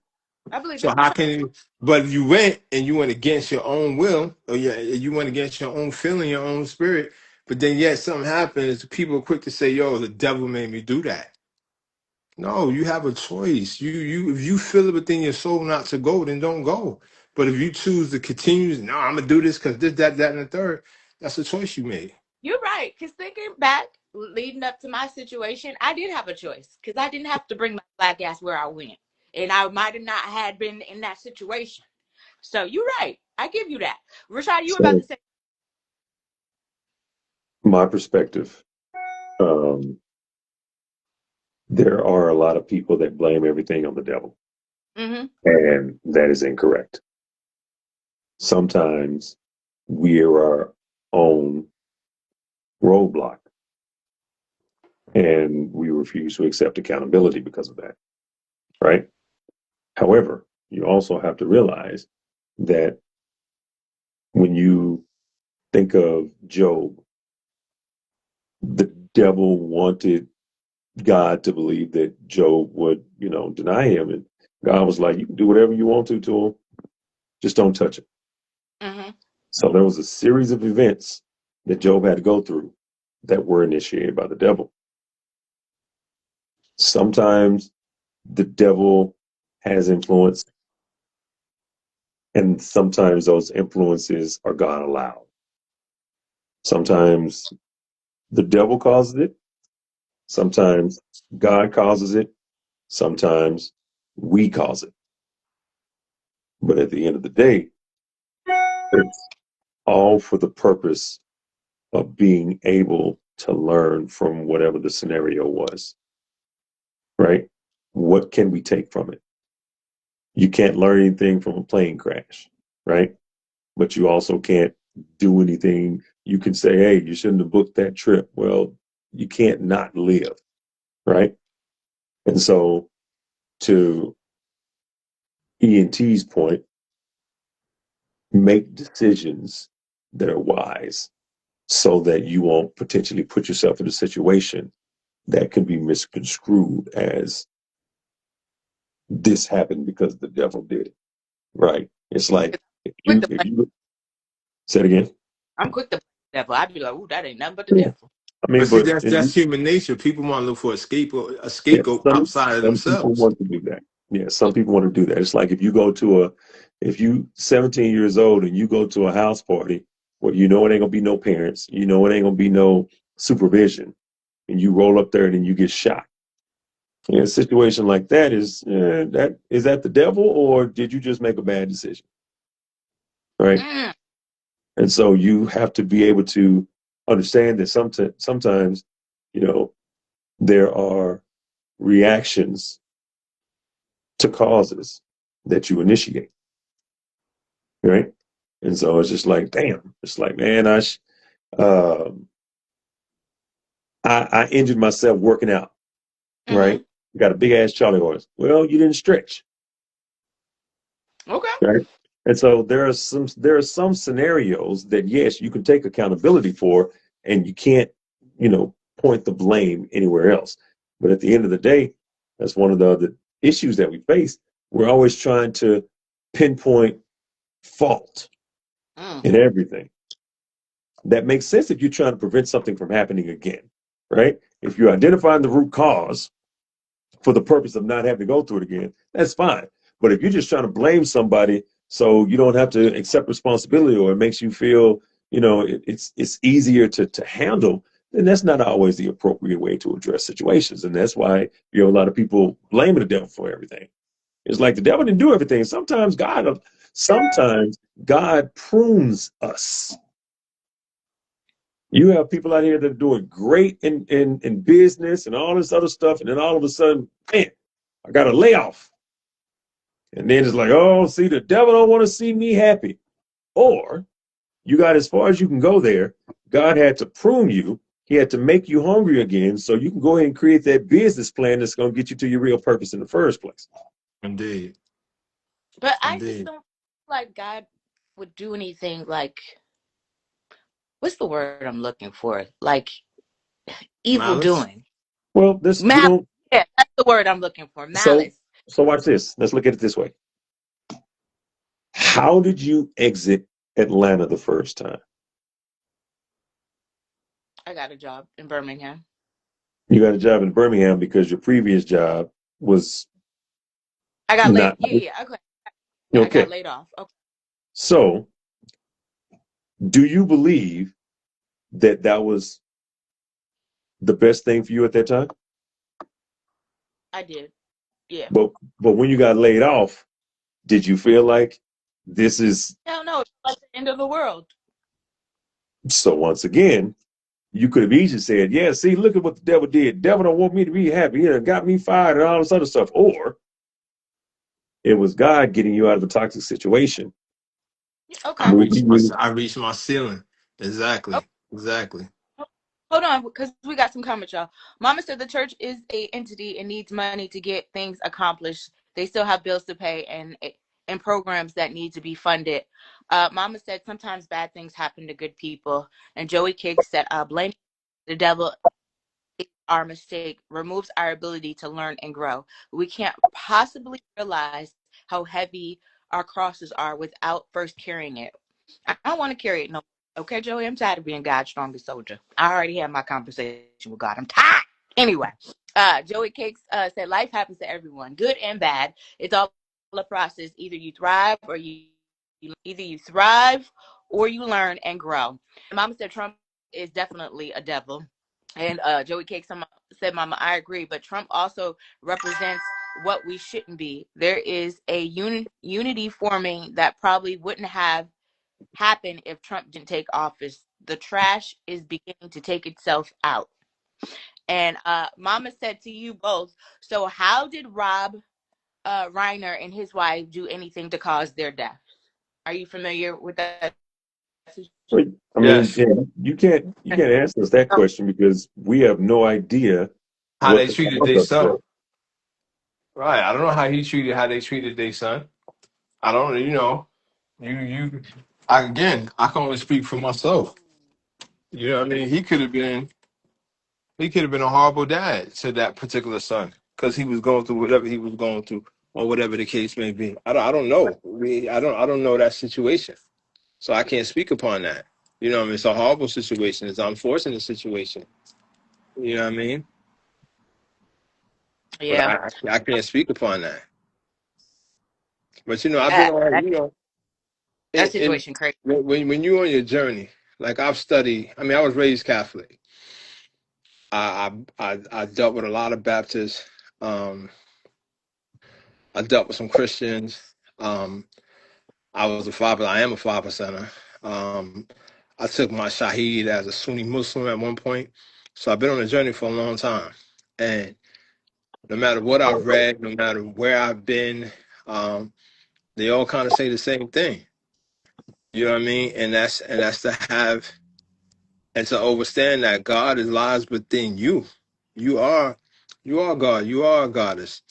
I believe So that. how can you? But you went and you went against your own will, or yeah, you went against your own feeling, your own spirit. But then yet something happens. People are quick to say, "Yo, the devil made me do that." No, you have a choice. You if you feel it within your soul not to go, then don't go. But if you choose to continue, no, I'm gonna do this because this, that, and the third. That's a choice you made. You're right. Because thinking back, leading up to my situation, I did have a choice because I didn't have to bring my black ass where I went. And I might have not had been in that situation. So you're right. I give you that. Rashad, you were about So to say, my perspective, um, there are a lot of people that blame everything on the devil, mm-hmm, and that is incorrect. Sometimes we are our own roadblock, and we refuse to accept accountability because of that, right? However, you also have to realize that when you think of Job, the devil wanted God to believe that Job would, deny him. And God was like, you can do whatever you want to him, just don't touch him. mm-hmm. So there was a series of events that Job had to go through that were initiated by the devil. Sometimes the devil has influence, and sometimes those influences are God allowed. Sometimes the devil causes it, sometimes God causes it, sometimes we cause it. But at the end of the day, it's all for the purpose of being able to learn from whatever the scenario was, right? What can we take from it? You can't learn anything from a plane crash, right? But you also can't do anything. You can say, hey, you shouldn't have booked that trip. Well, you can't not live, right? And so, to ENT's point, make decisions that are wise so that you won't potentially put yourself in a situation that can be misconstrued as this happened because the devil did it, right? It's like Quick to if blame. you say it again. I'm quick to blame the devil. I'd be like, ooh, that ain't nothing but the Yeah. devil. I But mean, see, but that's human nature. People want to look for a yeah, scapegoat some outside of some people themselves. want to do that. Yeah, some people want to do that. It's like if you go to if you 17 years old and you go to a house party where you know it ain't gonna be no parents, you know it ain't gonna be no supervision, and you roll up there and then you get shot. In a situation like that, is that the devil or did you just make a bad decision, right? Mm, And so you have to be able to understand that sometimes, you know, there are reactions to causes that you initiate, right? And so it's just like, damn, it's like, man, um, I injured myself working out, mm-hmm. right? Got a big ass Charlie horse. Well, you didn't stretch, Okay. right? And so there are some scenarios that yes, you can take accountability for, and you can't, point the blame anywhere else. But at the end of the day, that's one of the other issues that we face. We're always trying to pinpoint fault Mm, in everything. That makes sense if you're trying to prevent something from happening again, right? If you're identifying the root cause for the purpose of not having to go through it again, that's fine. But if you're just trying to blame somebody so you don't have to accept responsibility, or it makes you feel, it's easier to handle, then that's not always the appropriate way to address situations. And that's why you have a lot of people blaming the devil for everything. It's like the devil didn't do everything. Sometimes God prunes us. You have people out here that are doing great in business and all this other stuff, and then all of a sudden, man, I got a layoff. And then it's like, oh, see, the devil don't want to see me happy. Or you got as far as you can go there. God had to prune you. He had to make you hungry again so you can go ahead and create that business plan that's going to get you to your real purpose in the first place. Indeed, but I just indeed. don't feel like God would do anything like what's the word I'm looking for? Like evil Malice. doing. Well, this we Malice. don't. Yeah, that's the word I'm looking for. So Malice. so watch this. Let's look at it this way. How did you exit Atlanta the first time? I got a job in Birmingham. You got a job in Birmingham because your previous job was I got laid. not Yeah. Okay. Yeah, I got okay. laid off. Okay. So, do you believe that that was the best thing for you at that time? I did. Yeah. But when you got laid off, did you feel like this is Hell no, it's like the end of the world. so? Once again, you could have easily said, "Yeah, see, look at what the devil did. Devil don't want me to be happy. He done got me fired and all this other stuff." Or it was God getting you out of a toxic situation. Yeah, I okay. reached my I reached my ceiling. Oh, Exactly. Exactly. hold on, because we got some comments, y'all. Mama said the church is a entity and needs money to get things accomplished. They still have bills to pay and programs that need to be funded. Mama said sometimes bad things happen to good people. And Joey Kiggs said, blaming the devil is our mistake, removes our ability to learn and grow. We can't possibly realize how heavy our crosses are without first carrying it. I don't want to carry it no. Okay, Joey, I'm tired of being God's strongest soldier. I already had my conversation with God. I'm tired. Anyway, Joey Cakes said life happens to everyone, good and bad. It's all a process. Either you thrive or you learn and grow. Mama said Trump is definitely a devil. And Joey Cakes said, Mama, I agree, but Trump also represents what we shouldn't be. There is a unity forming that probably wouldn't have happened if Trump didn't take office. The trash is beginning to take itself out. And Mama said to you both, so how did Rob Reiner and his wife do anything to cause their death? Are you familiar with that? Well, I mean, Yes. yeah, you can't answer us that question because we have no idea How what they the treated cause their of son. it. Right. I don't know how they treated their son. I don't, you, I can only speak for myself. You know what I mean? He could have been a horrible dad to that particular son because he was going through whatever he was going through or whatever the case may be. I don't know. I don't know that situation. So I can't speak upon that. You know what I mean? It's a horrible situation. It's an unfortunate situation. You know what I mean? But Yeah, I can't speak upon that. But I've been that on, that, that in situation crazy. when you're on your journey, like I've studied. I mean, I was raised Catholic. I dealt with a lot of Baptists. Um, I dealt with some Christians. Um, I am a five percenter. Um, I took my Shaheed as a Sunni Muslim at one point. So I've been on a journey for a long time. And no matter what I've read, no matter where I've been, um, they all kind of say the same thing. You know what I mean? And that's to have and to understand that God is lies within you. You are you are God. You are a goddess.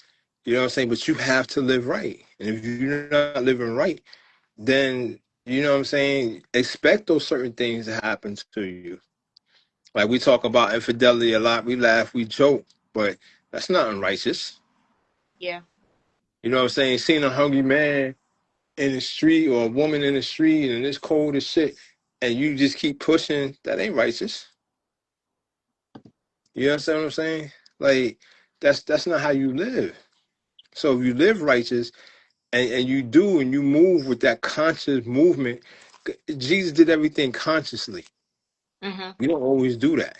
You know what I'm saying? But you have to live right. And if you're not living right, then you know what I'm saying, expect those certain things to happen to you. Like we talk about infidelity a lot, we laugh, we joke, but that's not unrighteous. Yeah, You know what I'm saying? Seeing a hungry man in the street or a woman in the street and it's cold as shit, and you just keep pushing, that ain't righteous. You understand what I'm saying? Like that's not how you live. So if you live righteous and you do and you move with that conscious movement, Jesus did everything consciously. mm-hmm. We don't always do that.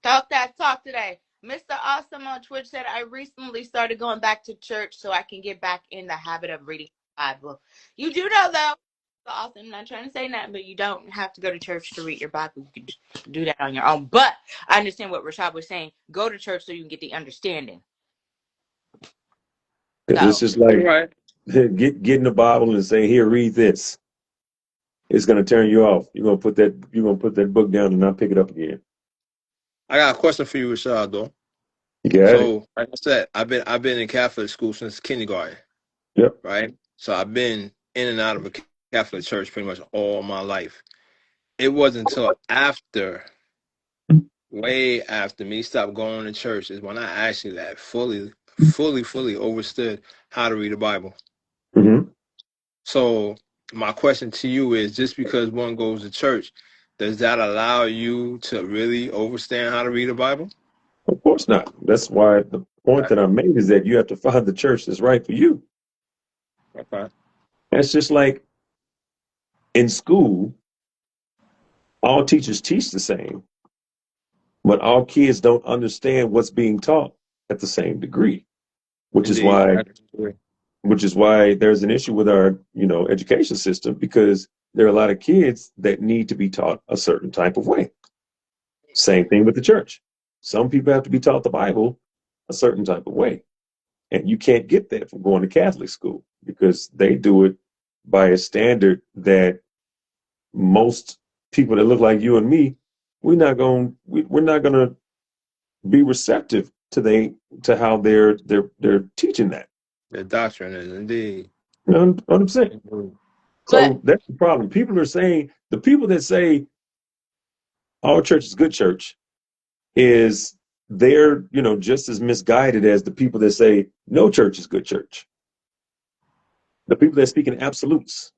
Talk that talk today. Mr. Awesome on Twitch said, I recently started going back to church so I can get back in the habit of reading the Bible. You do know, though, Awesome, I'm not trying to say nothing, but you don't have to go to church to read your Bible. You can do that on your own. But I understand what Rashad was saying. Go to church so you can get the understanding. Because it's So, just like Right. getting the Bible and saying, "Here, read this." It's going to turn you off. You're gonna put that book down and not pick it up again. I got a question for you, Rashad, though. You got it. So, like I said, I've been in Catholic school since kindergarten, Yep. right? So I've been in and out of a Catholic Church pretty much all my life. It wasn't until after, way after me stopped going to church, is when I actually like fully understood how to read the Bible. Mm-hmm. So my question to you is, just because one goes to church, does that allow you to really understand how to read the Bible? Of course not. That's why the point that I made is that you have to find the church that's right for you. Okay. That's just like in school, all teachers teach the same, but all kids don't understand what's being taught at the same degree, which is Indeed. why Agree. there's an issue with our, education system, because there are a lot of kids that need to be taught a certain type of way. Same thing with the church. Some people have to be taught the Bible a certain type of way. And you can't get that from going to Catholic school, because they do it by a standard that most people that look like you and me, we're not going to be receptive to how they're teaching that. The doctrine is indeed. You know what I'm saying? Mhm. But So that's the problem. The people that say all church is good church is, they're, just as misguided as the people that say no church is good church. The people that speak in absolutes.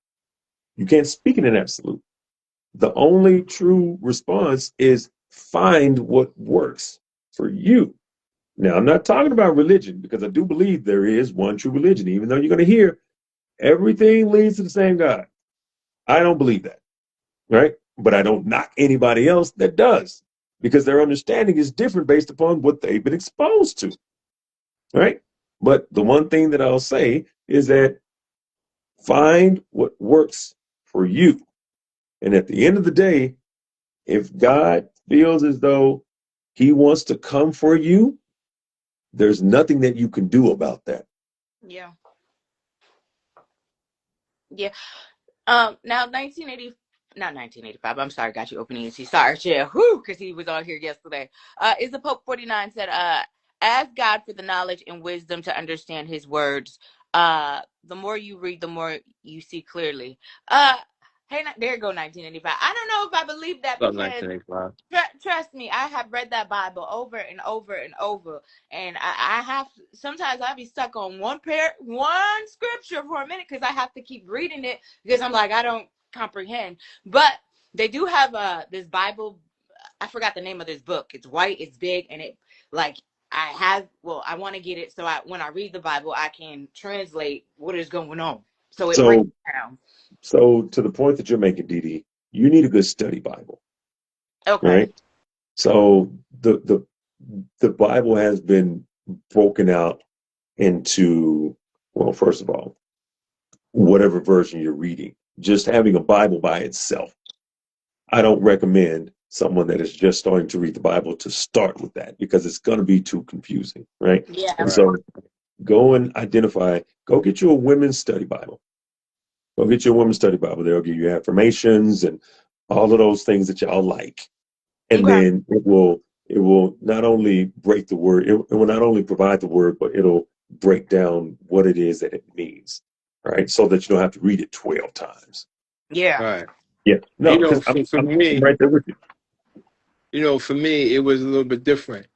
You can't speak in an absolute. The only true response is find what works for you. Now, I'm not talking about religion, because I do believe there is one true religion, even though you're going to hear everything leads to the same God. I don't believe that, right? But I don't knock anybody else that does, because their understanding is different based upon what they've been exposed to, right? But the one thing that I'll say is that find what works for you. And at the end of the day, if God feels as though he wants to come for you, there's nothing that you can do about that. yeah. Yeah. Now 1980, not 1985. I'm sorry, got you opening EC. Sorry, yeah, because he was on here yesterday. Is the Pope 49 said, ask God for the knowledge and wisdom to understand His words. The more you read, the more you see clearly. Hey, there you go, 1985. I don't know if I believe that, Love because 1985. trust me, I have read that Bible over and over and over, and I have, sometimes I be stuck on one scripture for a minute, because I have to keep reading it, because I'm like, I don't comprehend. But they do have this Bible. I forgot the name of this book. It's white, it's big, and it, like, I want to get it so when I read the Bible, I can translate what is going on, so it breaks So, down. so to the point that you're making, Dee, you need a good study Bible, Okay. right? So the Bible has been broken out into, well, first of all, whatever version you're reading. Just having a Bible by itself, I don't recommend someone that is just starting to read the Bible to start with that, because it's going to be too confusing, right? Yeah. And Right. so go get you a women's study Bible. Go get you a women's study Bible. They'll give you affirmations and all of those things that y'all like. And Okay. then it will not only break the word, it will not only provide the word, but it'll break down what it is that it means, right? So that you don't have to read it 12 times. Yeah. Right. Yeah, no, because For I'm me, right there with you. for me, it was a little bit different.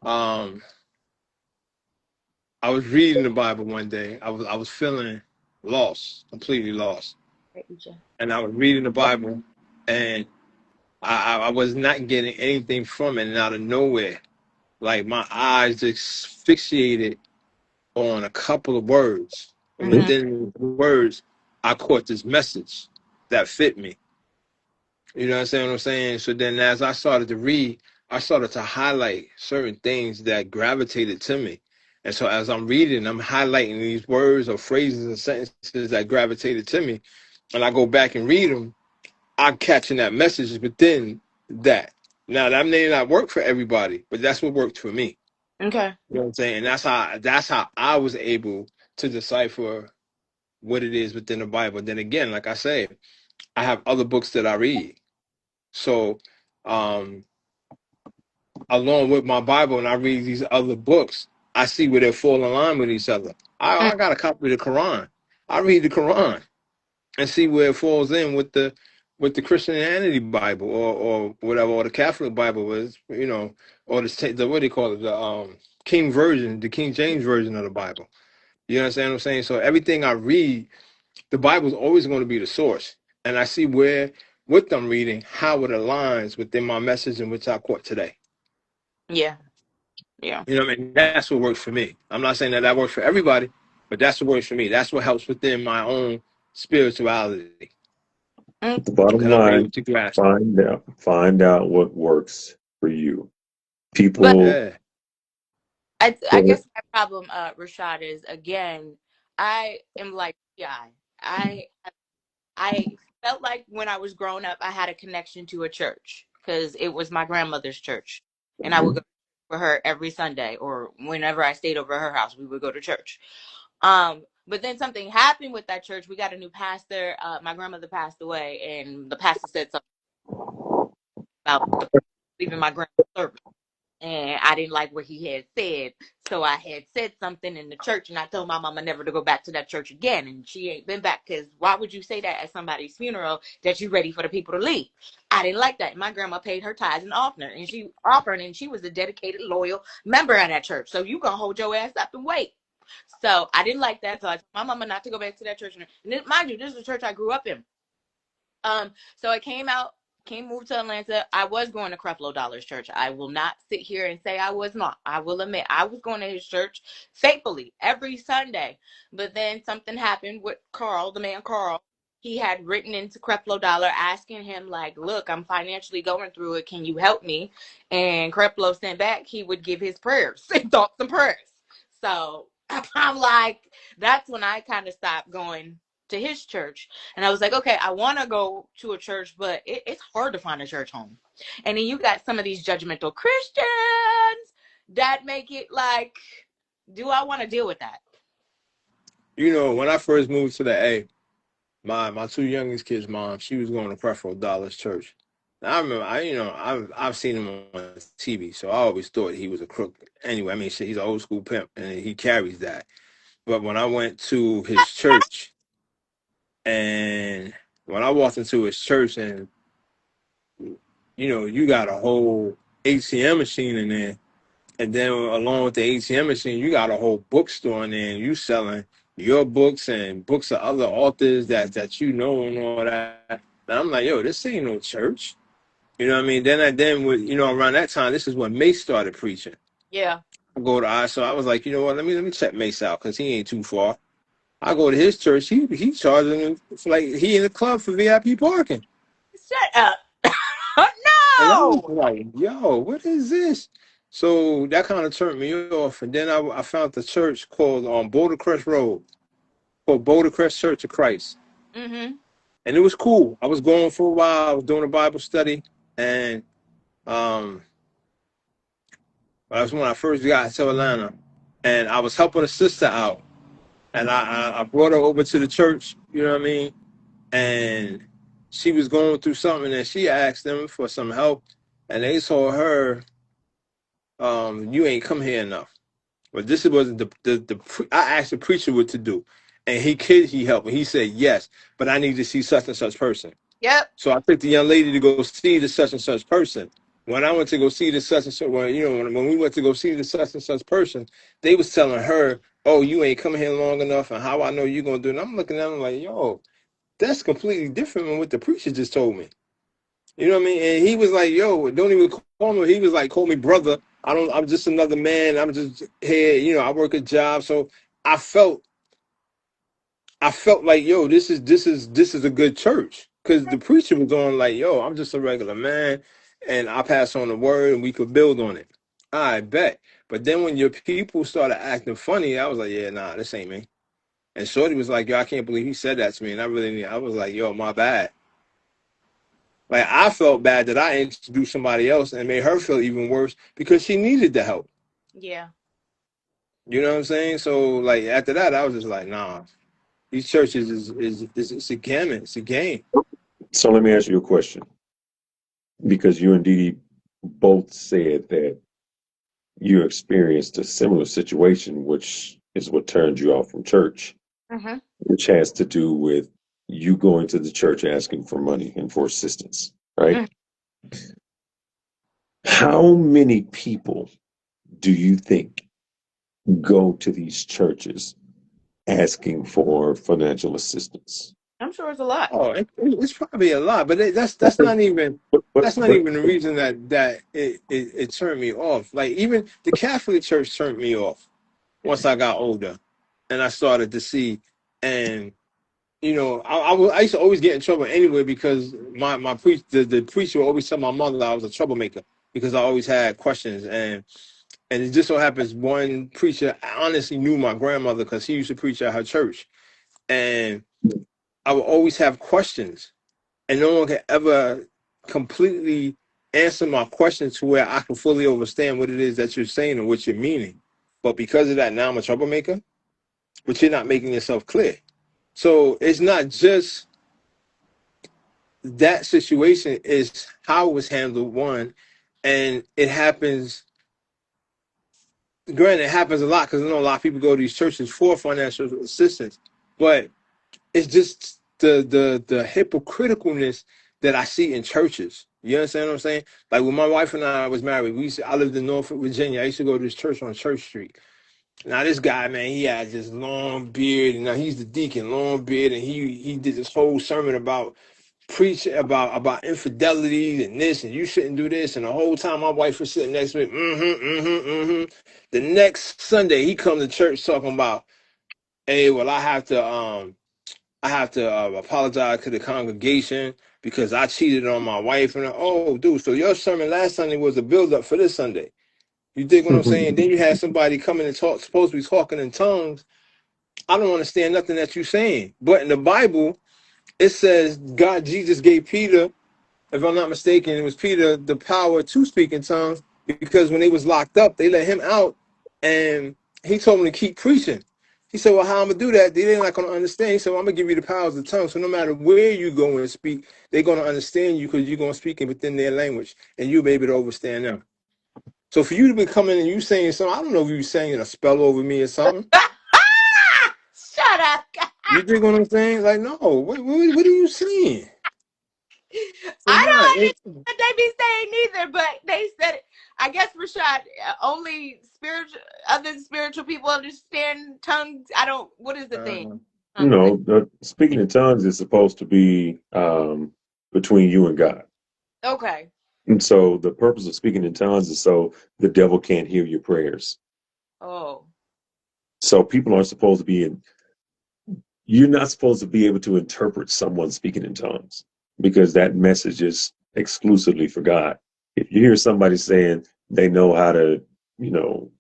I was reading the Bible one day. I was feeling lost, completely lost, and I was reading the Bible, and I was not getting anything from it, and out of nowhere, like my eyes just fixated on a couple of words, and Mm-hmm. within the words, I caught this message that fit me. You know what I'm saying? So then as I started to read, I started to highlight certain things that gravitated to me. And so as I'm reading, I'm highlighting these words or phrases and sentences that gravitated to me. And I go back and read them, I'm catching that message within that. Now that may not work for everybody, but that's what worked for me. Okay. You know what I'm saying? And that's how I was able to decipher what it is within the Bible. Then again, like I say, I have other books that I read. So, um, along with my Bible, and I read these other books, I see where they fall in line with each other. I got a copy of the Quran. I read the Quran. and see where it falls in with the Christianity Bible or whatever, or the Catholic Bible is, or the what do you call it, the King version, the King James version of the Bible. You understand what I'm saying? So everything I read, the Bible is always going to be the source, and I see where what I'm reading, how it aligns within my message in which I caught today. Yeah. Yeah. You know what I mean? That's what works for me. I'm not saying that works for everybody, but that's what works for me. That's what helps within my own spirituality. Mm. The bottom Because I'm line, able to grasp. find out what works for you. But People, Yeah. I guess my problem, Rashad, is again, I am like, yeah, I I felt like when I was growing up, I had a connection to a church because it was my grandmother's church, and I would go for her every Sunday, or whenever I stayed over at her house, we would go to church. But then something happened with that church. We got a new pastor. My grandmother passed away, and the pastor said something about leaving my grandma's service. And I didn't like what he had said. So I had said something in the church, and I told my mama never to go back to that church again. And she ain't been back, because why would you say that at somebody's funeral that you ready for the people to leave? I didn't like that. My grandma paid her tithes and offering, and she was a dedicated, loyal member of that church. So you gonna hold your ass up and wait. So I didn't like that. So I told my mama not to go back to that church. And mind you, this is the church I grew up in. So I moved to Atlanta. I was going to Creflo Dollar's church. I will not sit here and say I was not. I will admit I was going to his church faithfully every Sunday. But then something happened with Carl, the man Carl. He had written into Creflo Dollar asking him, like, look, I'm financially going through it. Can you help me? And Creflo sent back he would give his prayers, thoughts and prayers. So I'm like, that's when I kind of stopped going to his church. And I was like, okay, I want to go to a church, but it's hard to find a church home. And then you got some of these judgmental Christians that make it like, do I want to deal with that? When I first moved to the A, my two youngest kids' mom, she was going to Creflo Dollar's church. And I remember, I've seen him on TV, so I always thought he was a crook. Anyway, I mean, shit, he's an old school pimp, and he carries that. But when I went to his church, and when I walked into his church, and you got a whole ATM machine in there, and then along with the ATM machine, you got a whole bookstore in there, and you selling your books and books of other authors that and all that. And I'm like, yo, this ain't no church. You know what I mean? Then with around that time, this is when Mace started preaching. Yeah. So I was like, you know what? Let me check Mace out because he ain't too far. I go to his church. He charging for, like, he in the club for VIP parking. Shut up. And I was No. like, yo, what is this? So that kind of turned me off. And then I found the church called on Boulder Crest Road, called Boulder Crest Church of Christ. Mm-hmm. And it was cool. I was going for a while. I was doing a Bible study. And that's when I first got to Atlanta. And I was helping a sister out. And I brought her over to the church, you know what I mean? And she was going through something, and she asked them for some help. And they told her, you ain't come here enough. But this was I asked the preacher what to do, and he helped me. He said yes, but I need to see such and such person. Yep. So I took the young lady to go see the such and such person. When I went to go see the such and such, when we went to go see the such and such person, they was telling her, "Oh, you ain't come here long enough, and how I know you gonna do it." And I'm looking at them like, "Yo, that's completely different than what the preacher just told me." You know what I mean? And he was like, yo, don't even call me. He was like, call me brother. I'm just another man. I'm just here, I work a job. So I felt like, yo, this is a good church. Cause the preacher was on like, yo, I'm just a regular man and I pass on the word and we could build on it. I bet. But then when your people started acting funny, I was like, yeah, nah, this ain't me. And Shorty was like, yo, I can't believe he said that to me. And I was like, yo, my bad. Like, I felt bad that I introduced somebody else and made her feel even worse because she needed the help. Yeah. You know what I'm saying? So, like, after that, I was just like, nah, these churches is it's a gamut. It's a game. So let me ask you a question, because you and Dee both said that you experienced a similar situation, which is what turned you off from church, Mm-hmm. which has to do with you going to the church asking for money and for assistance, right? Mm. How many people do you think go to these churches asking for financial assistance? I'm sure it's a lot. Oh, it's probably a lot, but that's Okay. not even But but that's not but even the reason that it turned me off. Like even the Catholic Church turned me off once I got older, and I started to see, and I used to always get in trouble anyway because my the preacher would always tell my mother I was a troublemaker because I always had questions, and it just so happens one preacher honestly knew my grandmother because he used to preach at her church, and I would always have questions, and no one could ever completely answer my question to where I can fully understand what it is that you're saying and what you're meaning. But because of that, now I'm a troublemaker, but you're not making yourself clear. So it's not just that situation, is how it was handled, one, and it happens. Granted, it happens a lot because I know a lot of people go to these churches for financial assistance, but it's just the hypocriticalness that I see in churches. You understand what I'm saying? Like when my wife and I was married, I lived in Norfolk, Virginia. I used to go to this church on Church Street. Now this guy, man, he had this long beard, and now he's the deacon, long beard, and he did this whole sermon about preaching about infidelity and this, and you shouldn't do this. And the whole time my wife was sitting next to me, The next Sunday he come to church talking about, hey, well, I have to apologize to the congregation because I cheated on my wife. And oh, dude, so your sermon last Sunday was a build up for this Sunday. You dig what I'm saying? Then you had somebody coming and supposed to be talking in tongues. I don't understand nothing that you're saying. But in the Bible, it says Jesus gave Peter, if I'm not mistaken, it was Peter, the power to speak in tongues because when they was locked up, they let him out and he told them to keep preaching. He said, well, how I'm going to do that? They ain't not going to understand. He said, well, I'm going to give you the powers of the tongue. So no matter where you go and speak, they're going to understand you because you're going to speak within their language and you'll be able to understand them. So for you to be coming and you saying something, I don't know if you saying a spell over me or something. Shut up. You think what I'm saying? Like, no, what are you saying? So I nah, don't understand what they be saying either, but they said it. I guess Rashad, only other spiritual people understand tongues. I don't. What is the thing? Tongue thing. no, speaking in tongues is supposed to be between you and God. Okay. And so the purpose of speaking in tongues is so the devil can't hear your prayers. Oh. So people aren't supposed to you're not supposed to be able to interpret someone speaking in tongues because that message is exclusively for God. If you hear somebody saying they know how to, I've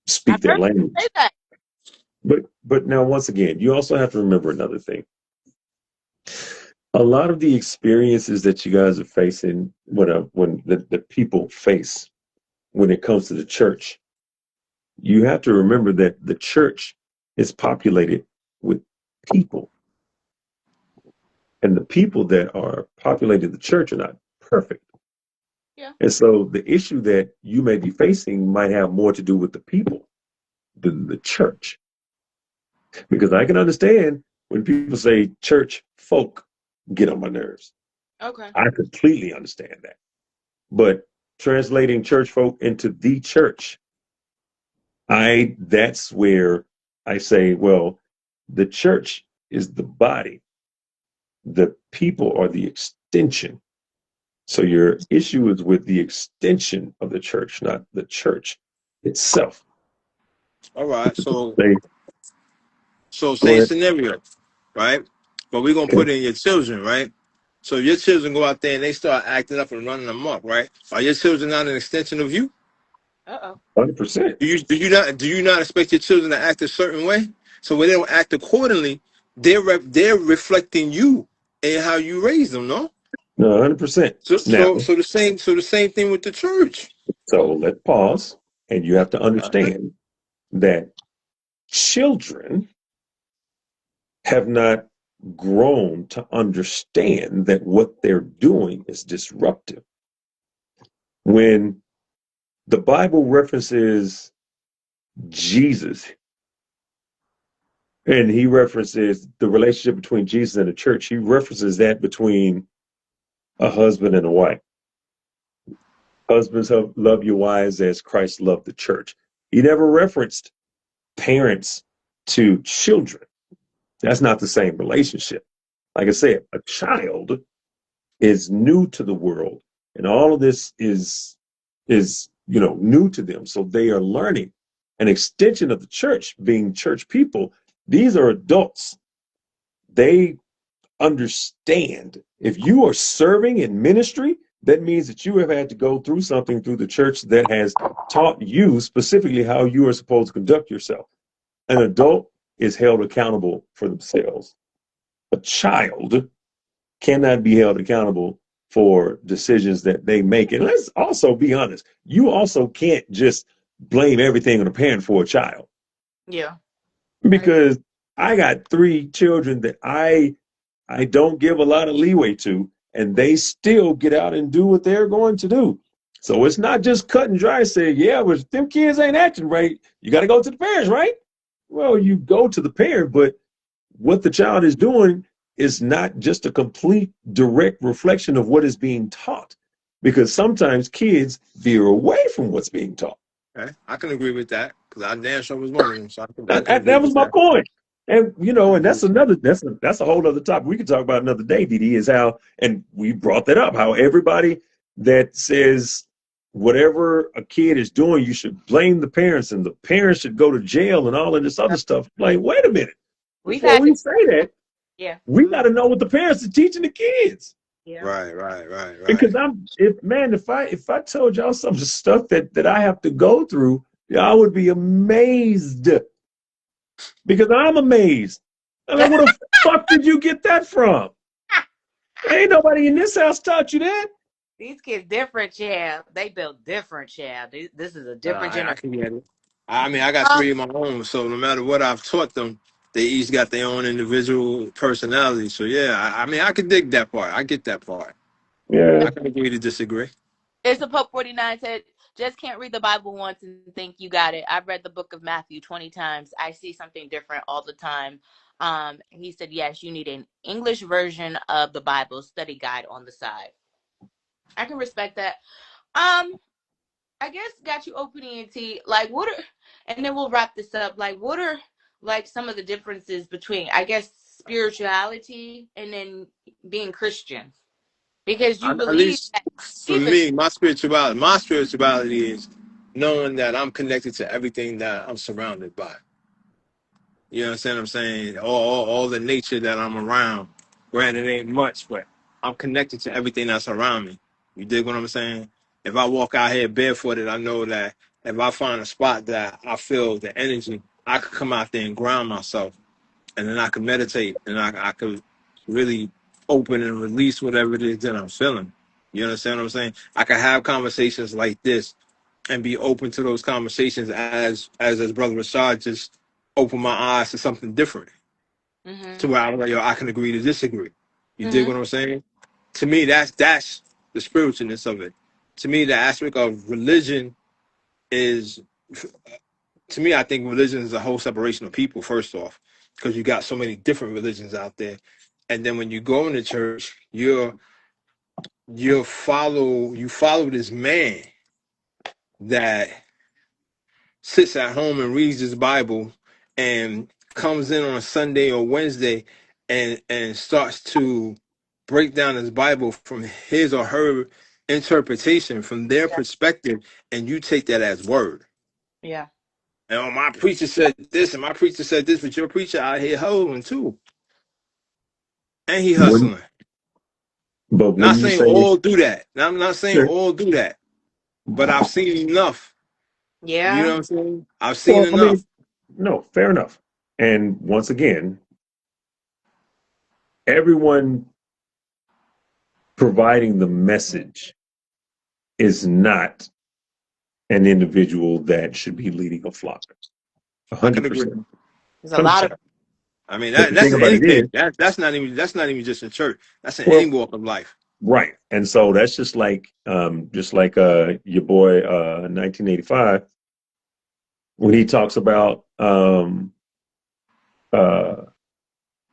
speak their heard you say language, that. but now once again, you also have to remember another thing. A lot of the experiences that you guys are facing, when the people face when it comes to the church, you have to remember that the church is populated with people, and the people that are populating the church are not perfect. Yeah. And so the issue that you may be facing might have more to do with the people than the church. Because I can understand when people say church folk get on my nerves. Okay. I completely understand that. But translating church folk into the church, that's where I say, well, the church is the body. The people are the extension. So your issue is with the extension of the church, not the church itself. all right. So They go same ahead. scenario, right? But we're gonna Okay. put in your children, right? So if your children go out there and they start acting up and running amok, right? Are your children not an extension of you? 100%. Do you not expect your children to act a certain way? So when they don't act accordingly, they're reflecting you and how you raise them, no? No, 100%. So Now, so so the same thing with the church. so let's pause. And you have to understand that children have not grown to understand that what they're doing is disruptive. When the Bible references Jesus And he references the relationship between Jesus and the church. He references that between a husband and a wife. Husbands, love your wives as Christ loved the church. He never referenced parents to children. That's not the same relationship. Like I said, a child is new to the world, and all of this is new to them. So they are learning. An extension of the church, being church people, these are adults. They understand. If you are serving in ministry, that means that you have had to go through something through the church that has taught you specifically how you are supposed to conduct yourself. An adult is held accountable for themselves. A child cannot be held accountable for decisions that they make. And let's also be honest, you also can't just blame everything on a parent for a child. Yeah. Because I got 3 children that I don't give a lot of leeway to, and they still get out and do what they're going to do. So it's not just cut and dry saying, yeah, but if them kids ain't acting right, you got to go to the parents, right? Well, you go to the parent, but what the child is doing is not just a complete direct reflection of what is being taught, because sometimes kids veer away from what's being taught. Okay, I can agree with that because I damn sure was one of them, so I can agree That was with my that. point. And and Mhm. that's a whole other topic we could talk about another day, DD, is how, and we brought that up, how everybody that says whatever a kid is doing, you should blame the parents and the parents should go to jail and all of this other stuff. Like, wait a minute. We've Before had we this. say that, Yeah. we got to know what the parents are teaching the kids. Yeah. Right. Because if I told y'all some of the stuff that I have to go through, y'all would be amazed. Because I'm amazed. I'm like, where the fuck did you get that from? Ain't nobody in this house taught you that. These kids different, yeah. They built different, yeah. This is a different I generation. can get it. I mean, I got 3 of my own, so no matter what I've taught them, they each got their own individual personality. So yeah, I mean, I can dig that part. I get that part. Yeah. I can agree to disagree. It's a Pope 49 said, just can't read the Bible once and think you got it. I've read the book of Matthew 20 times. I see something different all the time. He said, yes, you need an English version of the Bible study guide on the side. I can respect that. I guess got you opening and tea. Like, what are, and then we'll wrap this up. Like, what are like some of the differences between, I guess, spirituality and then being Christian? Because you At believe least that for Jesus. me, my spirituality is knowing that I'm connected to everything that I'm surrounded by. You understand what I'm saying? All the nature that I'm around. Granted, it ain't much, but I'm connected to everything that's around me. You dig what I'm saying? If I walk out here barefooted, I know that if I find a spot that I feel the energy, I could come out there and ground myself, and then I could meditate, and I could really open and release whatever it is that I'm feeling. You understand what I'm saying? I could have conversations like this and be open to those conversations as Brother Rashad just opened my eyes to something different. Mm-hmm. To where I was like, yo, I can agree to disagree. You dig Mm-hmm. what I'm saying? To me, that's the spiritualness of it. To me, the aspect of religion is, to me, I think religion is a whole separation of people, first off, because you got so many different religions out there. And then when you go into church, you follow this man that sits at home and reads his Bible and comes in on a Sunday or Wednesday and starts to break down his Bible from his or her interpretation, from their Yeah. perspective, and you take that as word. Yeah. And oh, my preacher said this, and my preacher said this, but your preacher out here hustling too, and he When, hustling. but when Not you saying say, all do that. Now, I'm not saying sure. all do that, but I've seen enough. You know Yeah. what I'm saying? I've seen Well, I enough. mean, no, fair enough. And once again, everyone providing the message is not an individual that should be leading a flock. I can agree. 100%. There's a lot of 100%. I mean But the that's thing in about it anything. is, That's not even just in church. That's in any well, walk of life. right. And so that's just like your boy 1985, when he talks about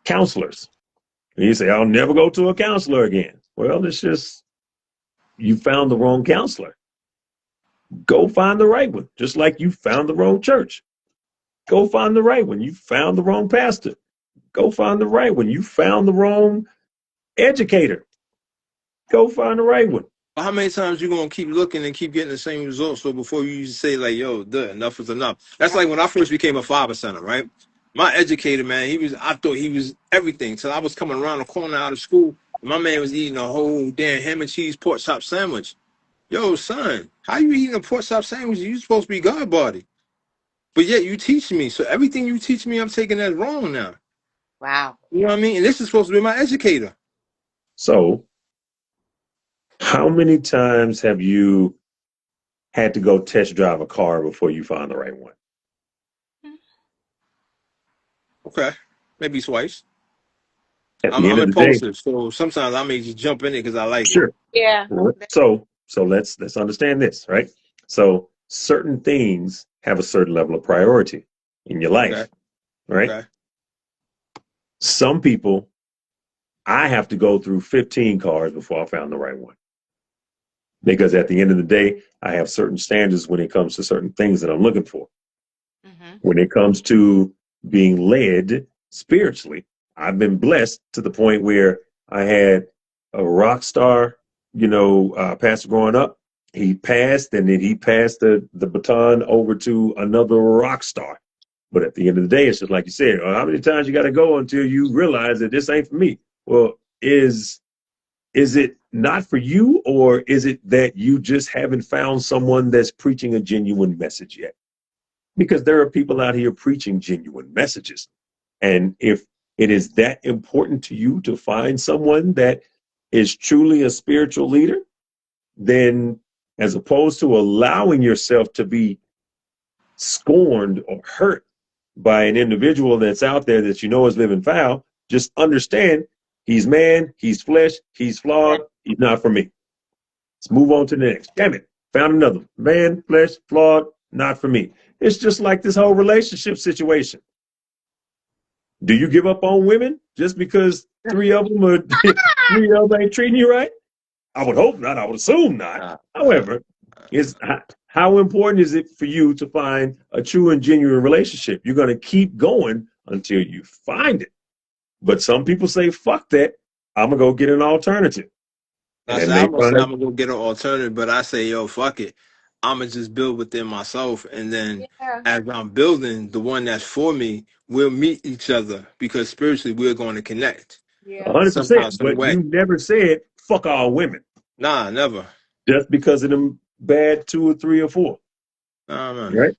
counselors. And you say, I'll never go to a counselor again. Well, it's just you found the wrong counselor. Go find the right one, just like you found the wrong church. Go find the right one. You found the wrong pastor. Go find the right one. You found the wrong educator. Go find the right one. How many times you gonna keep looking and keep getting the same results? So before you say like, "Yo, enough is enough." That's like when I first became a father center, right? My educator, man, I thought he was everything. Till I was coming around the corner out of school, and my man was eating a whole damn ham and cheese pork chop sandwich. Yo, son, how you eating a pork chop sandwich? You supposed to be God body, but yet you teach me. So everything you teach me, I'm taking that wrong now. Wow. You know what I mean? And this is supposed to be my educator. So, how many times have you had to go test drive a car before you found the right one? Okay, maybe twice. At I'm the end of the day, impulsive, so sometimes I may just jump in it because I like it. sure. Yeah. So let's understand this, right? So certain things have a certain level of priority in your life, Okay. right? Okay. Some people, I have to go through 15 cars before I found the right one. Because at the end of the day, I have certain standards when it comes to certain things that I'm looking for. Mm-hmm. When it comes to being led spiritually, I've been blessed to the point where I had a rock star, pastor growing up. He passed, and then he passed the baton over to another rock star. But at the end of the day, it's just like you said, how many times you got to go until you realize that this ain't for me? Well, is it not for you, or is it that you just haven't found someone that's preaching a genuine message yet? Because there are people out here preaching genuine messages. And if it is that important to you to find someone that is truly a spiritual leader, then as opposed to allowing yourself to be scorned or hurt by an individual that's out there that you know is living foul, just understand he's man, he's flesh, he's flawed, he's not for me. Let's move on to the next. Damn it, found another one. Man, flesh, flawed, not for me. It's just like this whole relationship situation. Do you give up on women just because three of them ain't treating you right? I would hope not. I would assume not. However, how important is it for you to find a true and genuine relationship? You're going to keep going until you find it. But some people say, fuck that. I'm going to go get an alternative. I say I'm gonna go get an alternative, but I say, yo, fuck it. I'm gonna just build within myself, and then as I'm building, the one that's for me will meet each other because spiritually we're going to connect. 100%. Some But way. you never said fuck all women. Nah, never. Just because of them bad 2 or 3 or 4. Nah, man. Right?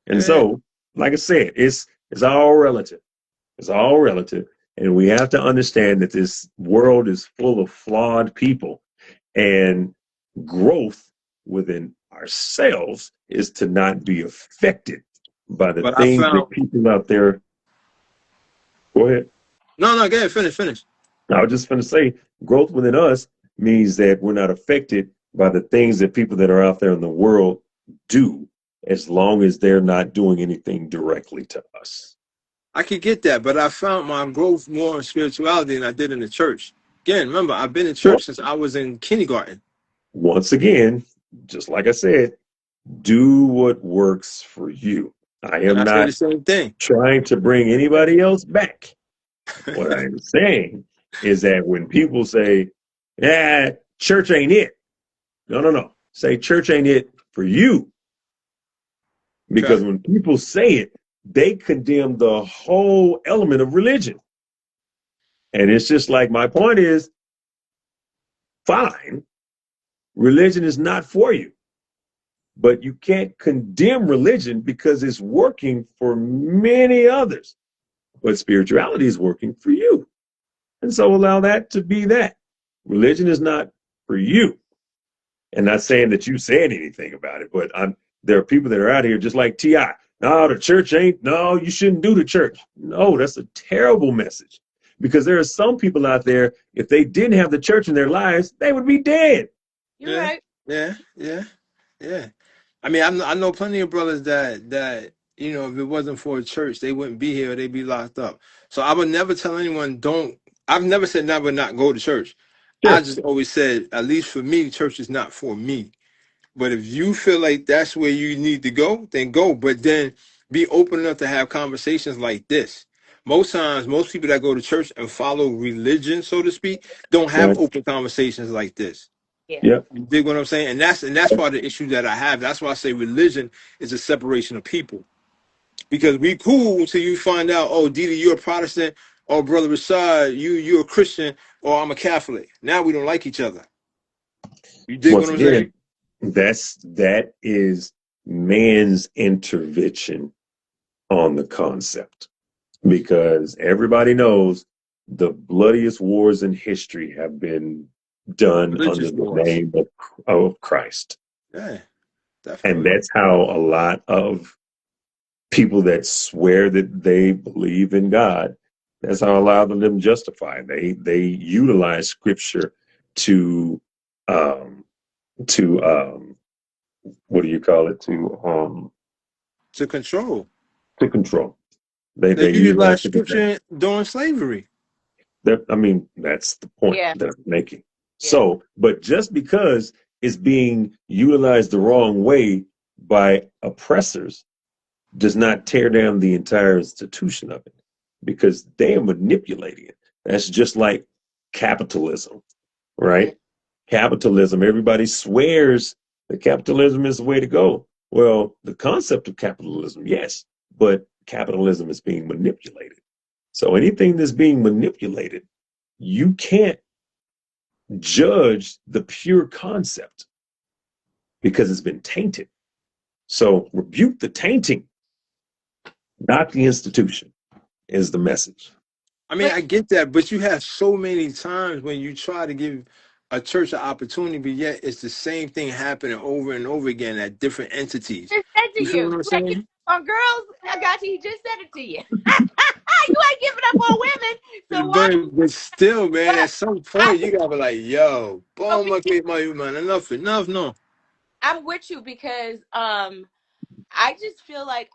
And so, like I said, it's all relative. It's all relative. And we have to understand that this world is full of flawed people, and growth within ourselves is to not be affected by the things that people out there. Go ahead. No, go ahead. Finish. I was just going to say, growth within us means that we're not affected by the things that people that are out there in the world do, as long as they're not doing anything directly to us. I could get that, but I found my growth more in spirituality than I did in the church. Again, remember, I've been in church since I was in kindergarten. Once again, just like I said, do what works for you. I am not the same thing. Trying to bring anybody else back. What I'm saying is that when people say, yeah, church ain't it. No. Say church ain't it for you. Because when people say it, they condemn the whole element of religion. And it's just like, my point is, fine, religion is not for you. But you can't condemn religion because it's working for many others. But spirituality is working for you. And so allow that to be that. Religion is not for you. And not saying that you said anything about it, but there are people that are out here just like T.I. No, the church ain't, no, you shouldn't do the church. No, that's a terrible message. Because there are some people out there, if they didn't have the church in their lives, they would be dead. You're right. Yeah. I mean, I know plenty of brothers that You know, if it wasn't for a church, they wouldn't be here. They'd be locked up. So I would never tell anyone don't. I've never said never not go to church. I Sure. just always said, at least for me, church is not for me. But if you feel like that's where you need to go, then go. But then be open enough to have conversations like this. Most times, most people that go to church and follow religion, so to speak, don't have Right. open conversations like this. Yeah. Yep. You dig what I'm saying? And that's part of the issue that I have. That's why I say religion is a separation of people. Because we cool until you find out, oh, Didi, you're a Protestant, or Brother Rashad, you're a Christian, or I'm a Catholic. Now we don't like each other. You dig what Once I'm saying? again, that is man's intervention on the concept, because everybody knows the bloodiest wars in history have been done under Religious the wars. name of Christ. Yeah, And definitely. that's how a lot of people that swear that they believe in God, that's how a lot of them justify. They utilize scripture to um to what do you call it, To control. to control. They They utilize utilize it as that. scripture during slavery. I mean, that's the point Yeah. that I'm making. Yeah. So, but just because it's being utilized the wrong way by oppressors does not tear down the entire institution of it, because they are manipulating it. That's just like capitalism, Yeah. right? Capitalism, everybody swears that capitalism is the way to go. Well, the concept of capitalism, yes, but capitalism is being manipulated. So anything that's being manipulated, you can't judge the pure concept because it's been tainted. So rebuke the tainting, not the institution, is the message. I mean, But I get that, but you have so many times when you try to give a church an opportunity, but yet it's the same thing happening over and over again at different entities. I just said to You feel you, what I'm you ain't giving saying? up on girls. I got you. He just said it to you. You ain't giving up on women. So why? But still, man, But at some I, point you gotta be like, yo, but boom, we, okay, my man, enough, no. I'm with you because I just feel like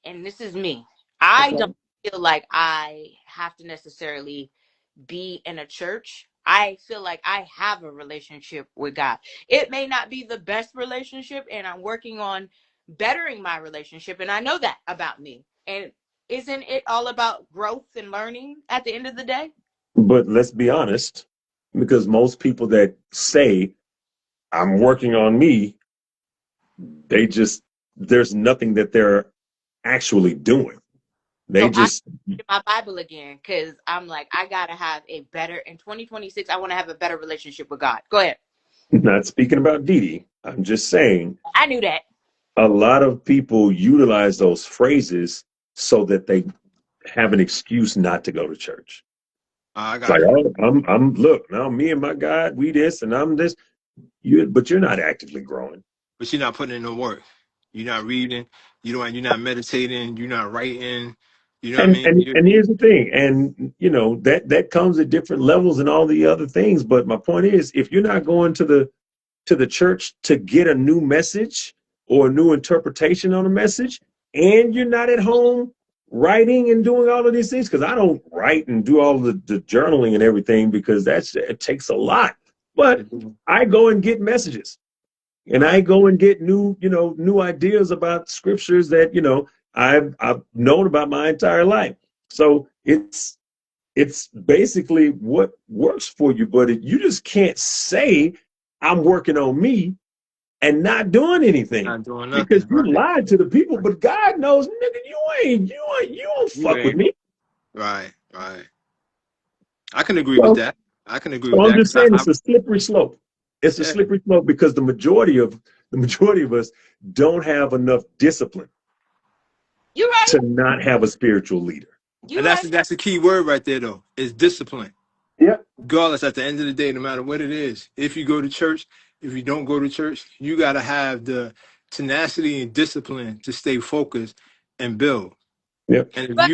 and this is me. I don't Okay. feel like I have to necessarily be in a church. I feel like I have a relationship with God. It may not be the best relationship, and I'm working on bettering my relationship, and I know that about me. And isn't it all about growth and learning at the end of the day? But let's be honest, because most people that say, I'm working on me, they just, there's nothing that they're actually doing. They So I just, read my Bible again because I'm like, I gotta have a better in 2026. I want to have a better relationship with God. Go ahead. not speaking about Didi, I'm just saying I knew that. a lot of people utilize those phrases so that they have an excuse not to go to church. I It's like, got you. oh, look, now me and my God, we this and I'm this. But you're not actively growing. But you're not putting in no work. You're not reading. You're not meditating. You're not writing. You know what I And mean? here's the thing, and that comes at different levels and all the other things. But my point is, if you're not going to the church to get a new message or a new interpretation on a message, and you're not at home writing and doing all of these things, because I don't write and do all the journaling and everything because it takes a lot. But I go and get messages, and I go and get new ideas about scriptures that I've known about my entire life. So it's basically what works for you, but you just can't say I'm working on me and not doing anything, Not doing because nothing. you Right. lied to the people. But God knows, nigga, you don't You fuck with ain't. me. Right. I can agree with So, that. I can agree with so I'm that just because saying it's a slippery slope. It's a yeah, slippery slope because the majority of us don't have enough discipline You right. to not have a spiritual leader. You and right. that's the key word right there though. Is discipline. Yeah. Regardless, at the end of the day, no matter what it is, if you go to church, if you don't go to church, you gotta have the tenacity and discipline to stay focused and build. Yeah. And But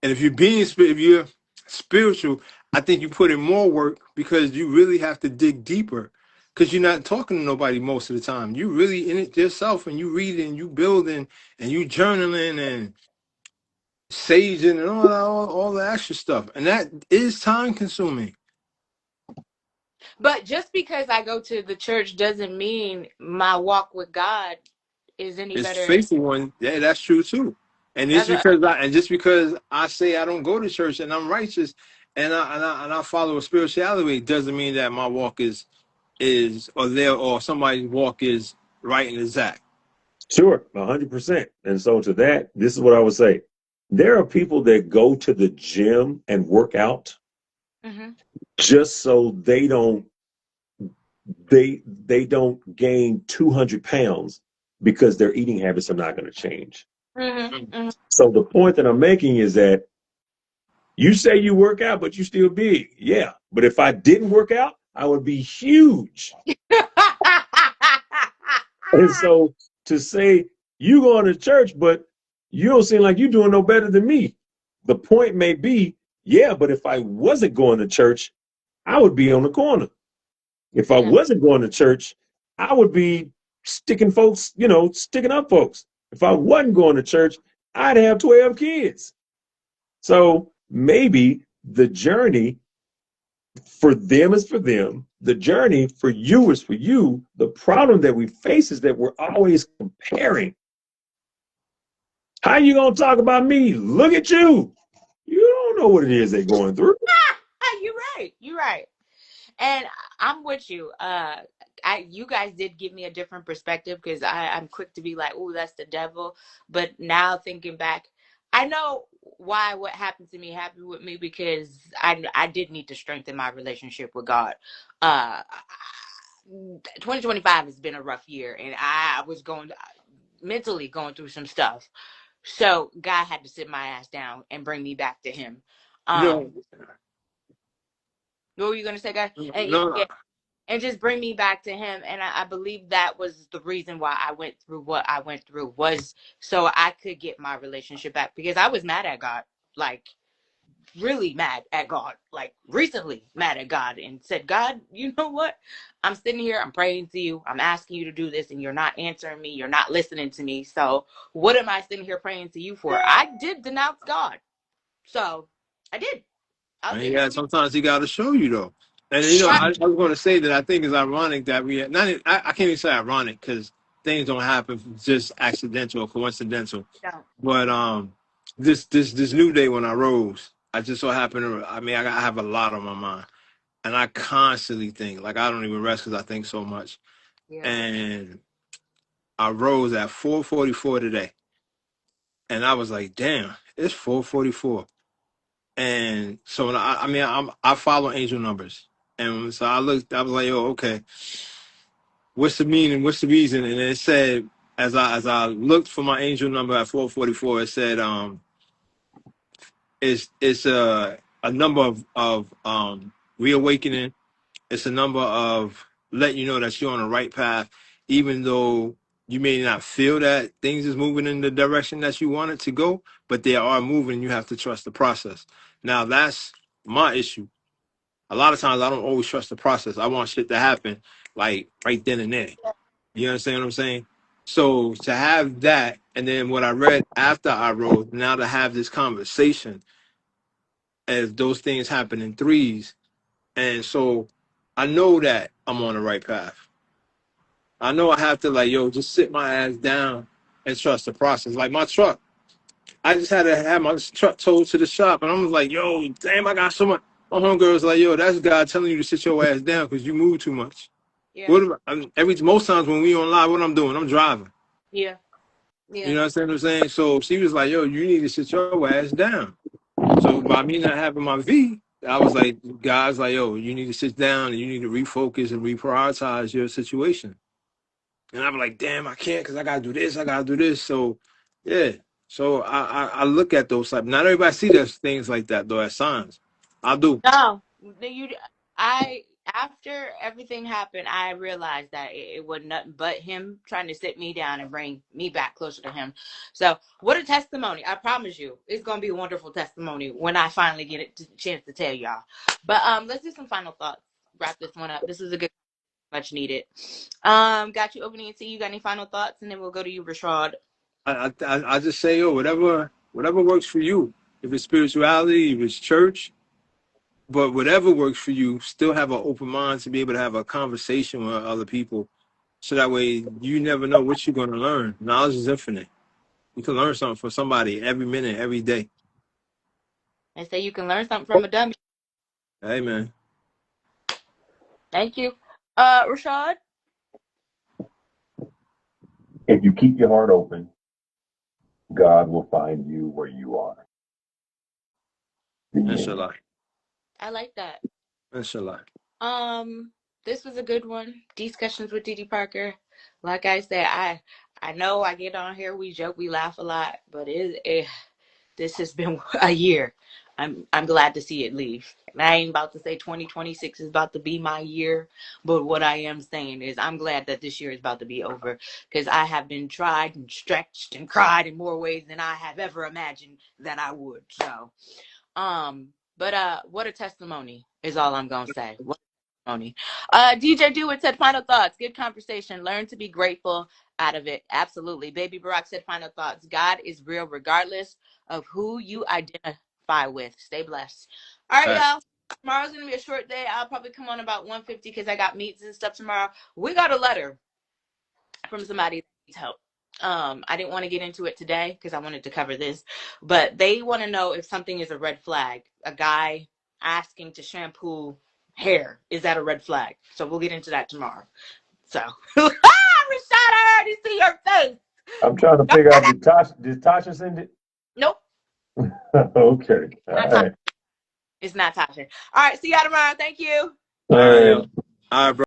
if you're spiritual, I think you put in more work because you really have to dig deeper. because you're not talking to nobody most of the time. You really in it yourself, and you reading, you building, and you journaling and saging and all the extra stuff, and that is time consuming. But just because I go to the church doesn't mean my walk with God is any It's better. faithful one, yeah, that's true too. And That's what, just because I say I don't go to church and I'm righteous and I follow a spirituality doesn't mean that my walk is or there or somebody's walk is right and exact. Sure, 100%. And so to that, this is what I would say. There are people that go to the gym and work out mm-hmm, just so they don't gain 200 pounds because their eating habits are not going to change. mm-hmm, mm-hmm. So the point that I'm making is that you say you work out, but you still big. Yeah. But if I didn't work out, I would be huge. And so to say you going to church, but you don't seem like you're doing no better than me. The point may be, yeah, but if I wasn't going to church, I would be on the corner. If I wasn't going to church, I would be sticking folks, sticking up folks. If I wasn't going to church, I'd have 12 kids. So maybe the journey for them is for them. The journey for you is for you. The problem that we face is that we're always comparing. How you going to talk about me? Look at you. You don't know what it is they're going through. You're right. You're right. And I'm with you. You guys did give me a different perspective because I'm quick to be like, oh, that's the devil. But now thinking back, I know why what happened to me happened with me because I did need to strengthen my relationship with God. Uh, 2025 has been a rough year, and I was mentally going through some stuff. So God had to sit my ass down and bring me back to Him. No, What were you gonna say, guys? And no, yeah, and just bring me back to Him. And I believe that was the reason why I went through what I went through, was so I could get my relationship back, because I was mad at God, like really mad at God, like recently mad at God, and said, God, you know what? I'm sitting here, I'm praying to you, I'm asking you to do this, and you're not answering me, you're not listening to me. So what am I sitting here praying to you for? I did denounce God. So I did. I'll and be yeah, sometimes he got to show you though. And right. I was going to say that I think it's ironic that I can't even say ironic because things don't happen just accidental or coincidental. Don't. But this new day when I rose, I just so happened to. I mean, I have a lot on my mind, and I constantly think. Like I don't even rest because I think so much. Yeah. And I rose at 4:44 today, and I was like, "Damn, it's 4:44." And so I follow angel numbers, and so I looked. I was like, "Oh, okay. What's the meaning? What's the reason?" And it said, as I looked for my angel number at 4:44, it said, it's a number of reawakening. It's a number of letting you know that you're on the right path, even though you may not feel that things is moving in the direction that you want it to go, but they are moving. You have to trust the process. Now that's my issue. A lot of times I don't always trust the process. I want shit to happen like right then and there. You understand what I'm saying? So to have that, and then what I read after I wrote, now to have this conversation as those things happen in threes. And so I know that I'm on the right path. I know I have to just sit my ass down and trust the process. Like my truck, I just had to have my truck towed to the shop, and I was like, yo, damn, I got so much. My homegirl was like, yo, that's God telling you to sit your ass down because you move too much. Yeah. What most times when we on live, what I'm doing, I'm driving. Yeah. You Yeah. know what I'm saying? So she was like, yo, you need to sit your ass down. So by me not having my V, I was like, guys, like, yo, you need to sit down and you need to refocus and reprioritize your situation. And I'm like, damn, I can't because I gotta do this, I gotta do this. So, yeah. So I look at those like not everybody see those things like that though as signs. I do. No, I after everything happened, I realized that it was nothing but Him trying to sit me down and bring me back closer to Him. So, what a testimony! I promise you, it's gonna be a wonderful testimony when I finally get a chance to tell y'all. But let's do some final thoughts. Wrap this one up. This was a good. Much needed. Got you, Opening and see you. Got any final thoughts? And then we'll go to you, Rashad. I just say, whatever works for you. If it's spirituality, if it's church, but whatever works for you, still have an open mind to be able to have a conversation with other people. So that way you never know what you're going to learn. Knowledge is infinite. You can learn something from somebody every minute, every day. They say you can learn something from a dummy. Hey, man. Thank you. Rashad? If you keep your heart open, God will find you where you are. Inshallah. I like that. Inshallah. This was a good one. Discussions with Didi Parker. Like I said, I know I get on here, we joke, we laugh a lot, but this has been a year. I'm glad to see it leave. And I ain't about to say 2026 is about to be my year, but what I am saying is I'm glad that this year is about to be over, because I have been tried and stretched and cried in more ways than I have ever imagined that I would. So, but what a testimony is all I'm gonna say. What a testimony. DJ Dewitt said final thoughts. Good conversation. Learn to be grateful out of it. Absolutely. Baby Barack said final thoughts. God is real regardless of who you identify with. Stay blessed. All right, y'all. Tomorrow's gonna be a short day. I'll probably come on about 1:50 because I got meets and stuff tomorrow. We got a letter from somebody that needs help. I didn't want to get into it today because I wanted to cover this, but they want to know if something is a red flag. A guy asking to shampoo hair, is that a red flag? So we'll get into that tomorrow. So, Rashad, I already see your face. I'm trying to figure out, did Tasha send it? Nope. Okay. All right. It's not Tasha. All right. See y'all tomorrow. Thank you. All right, bro.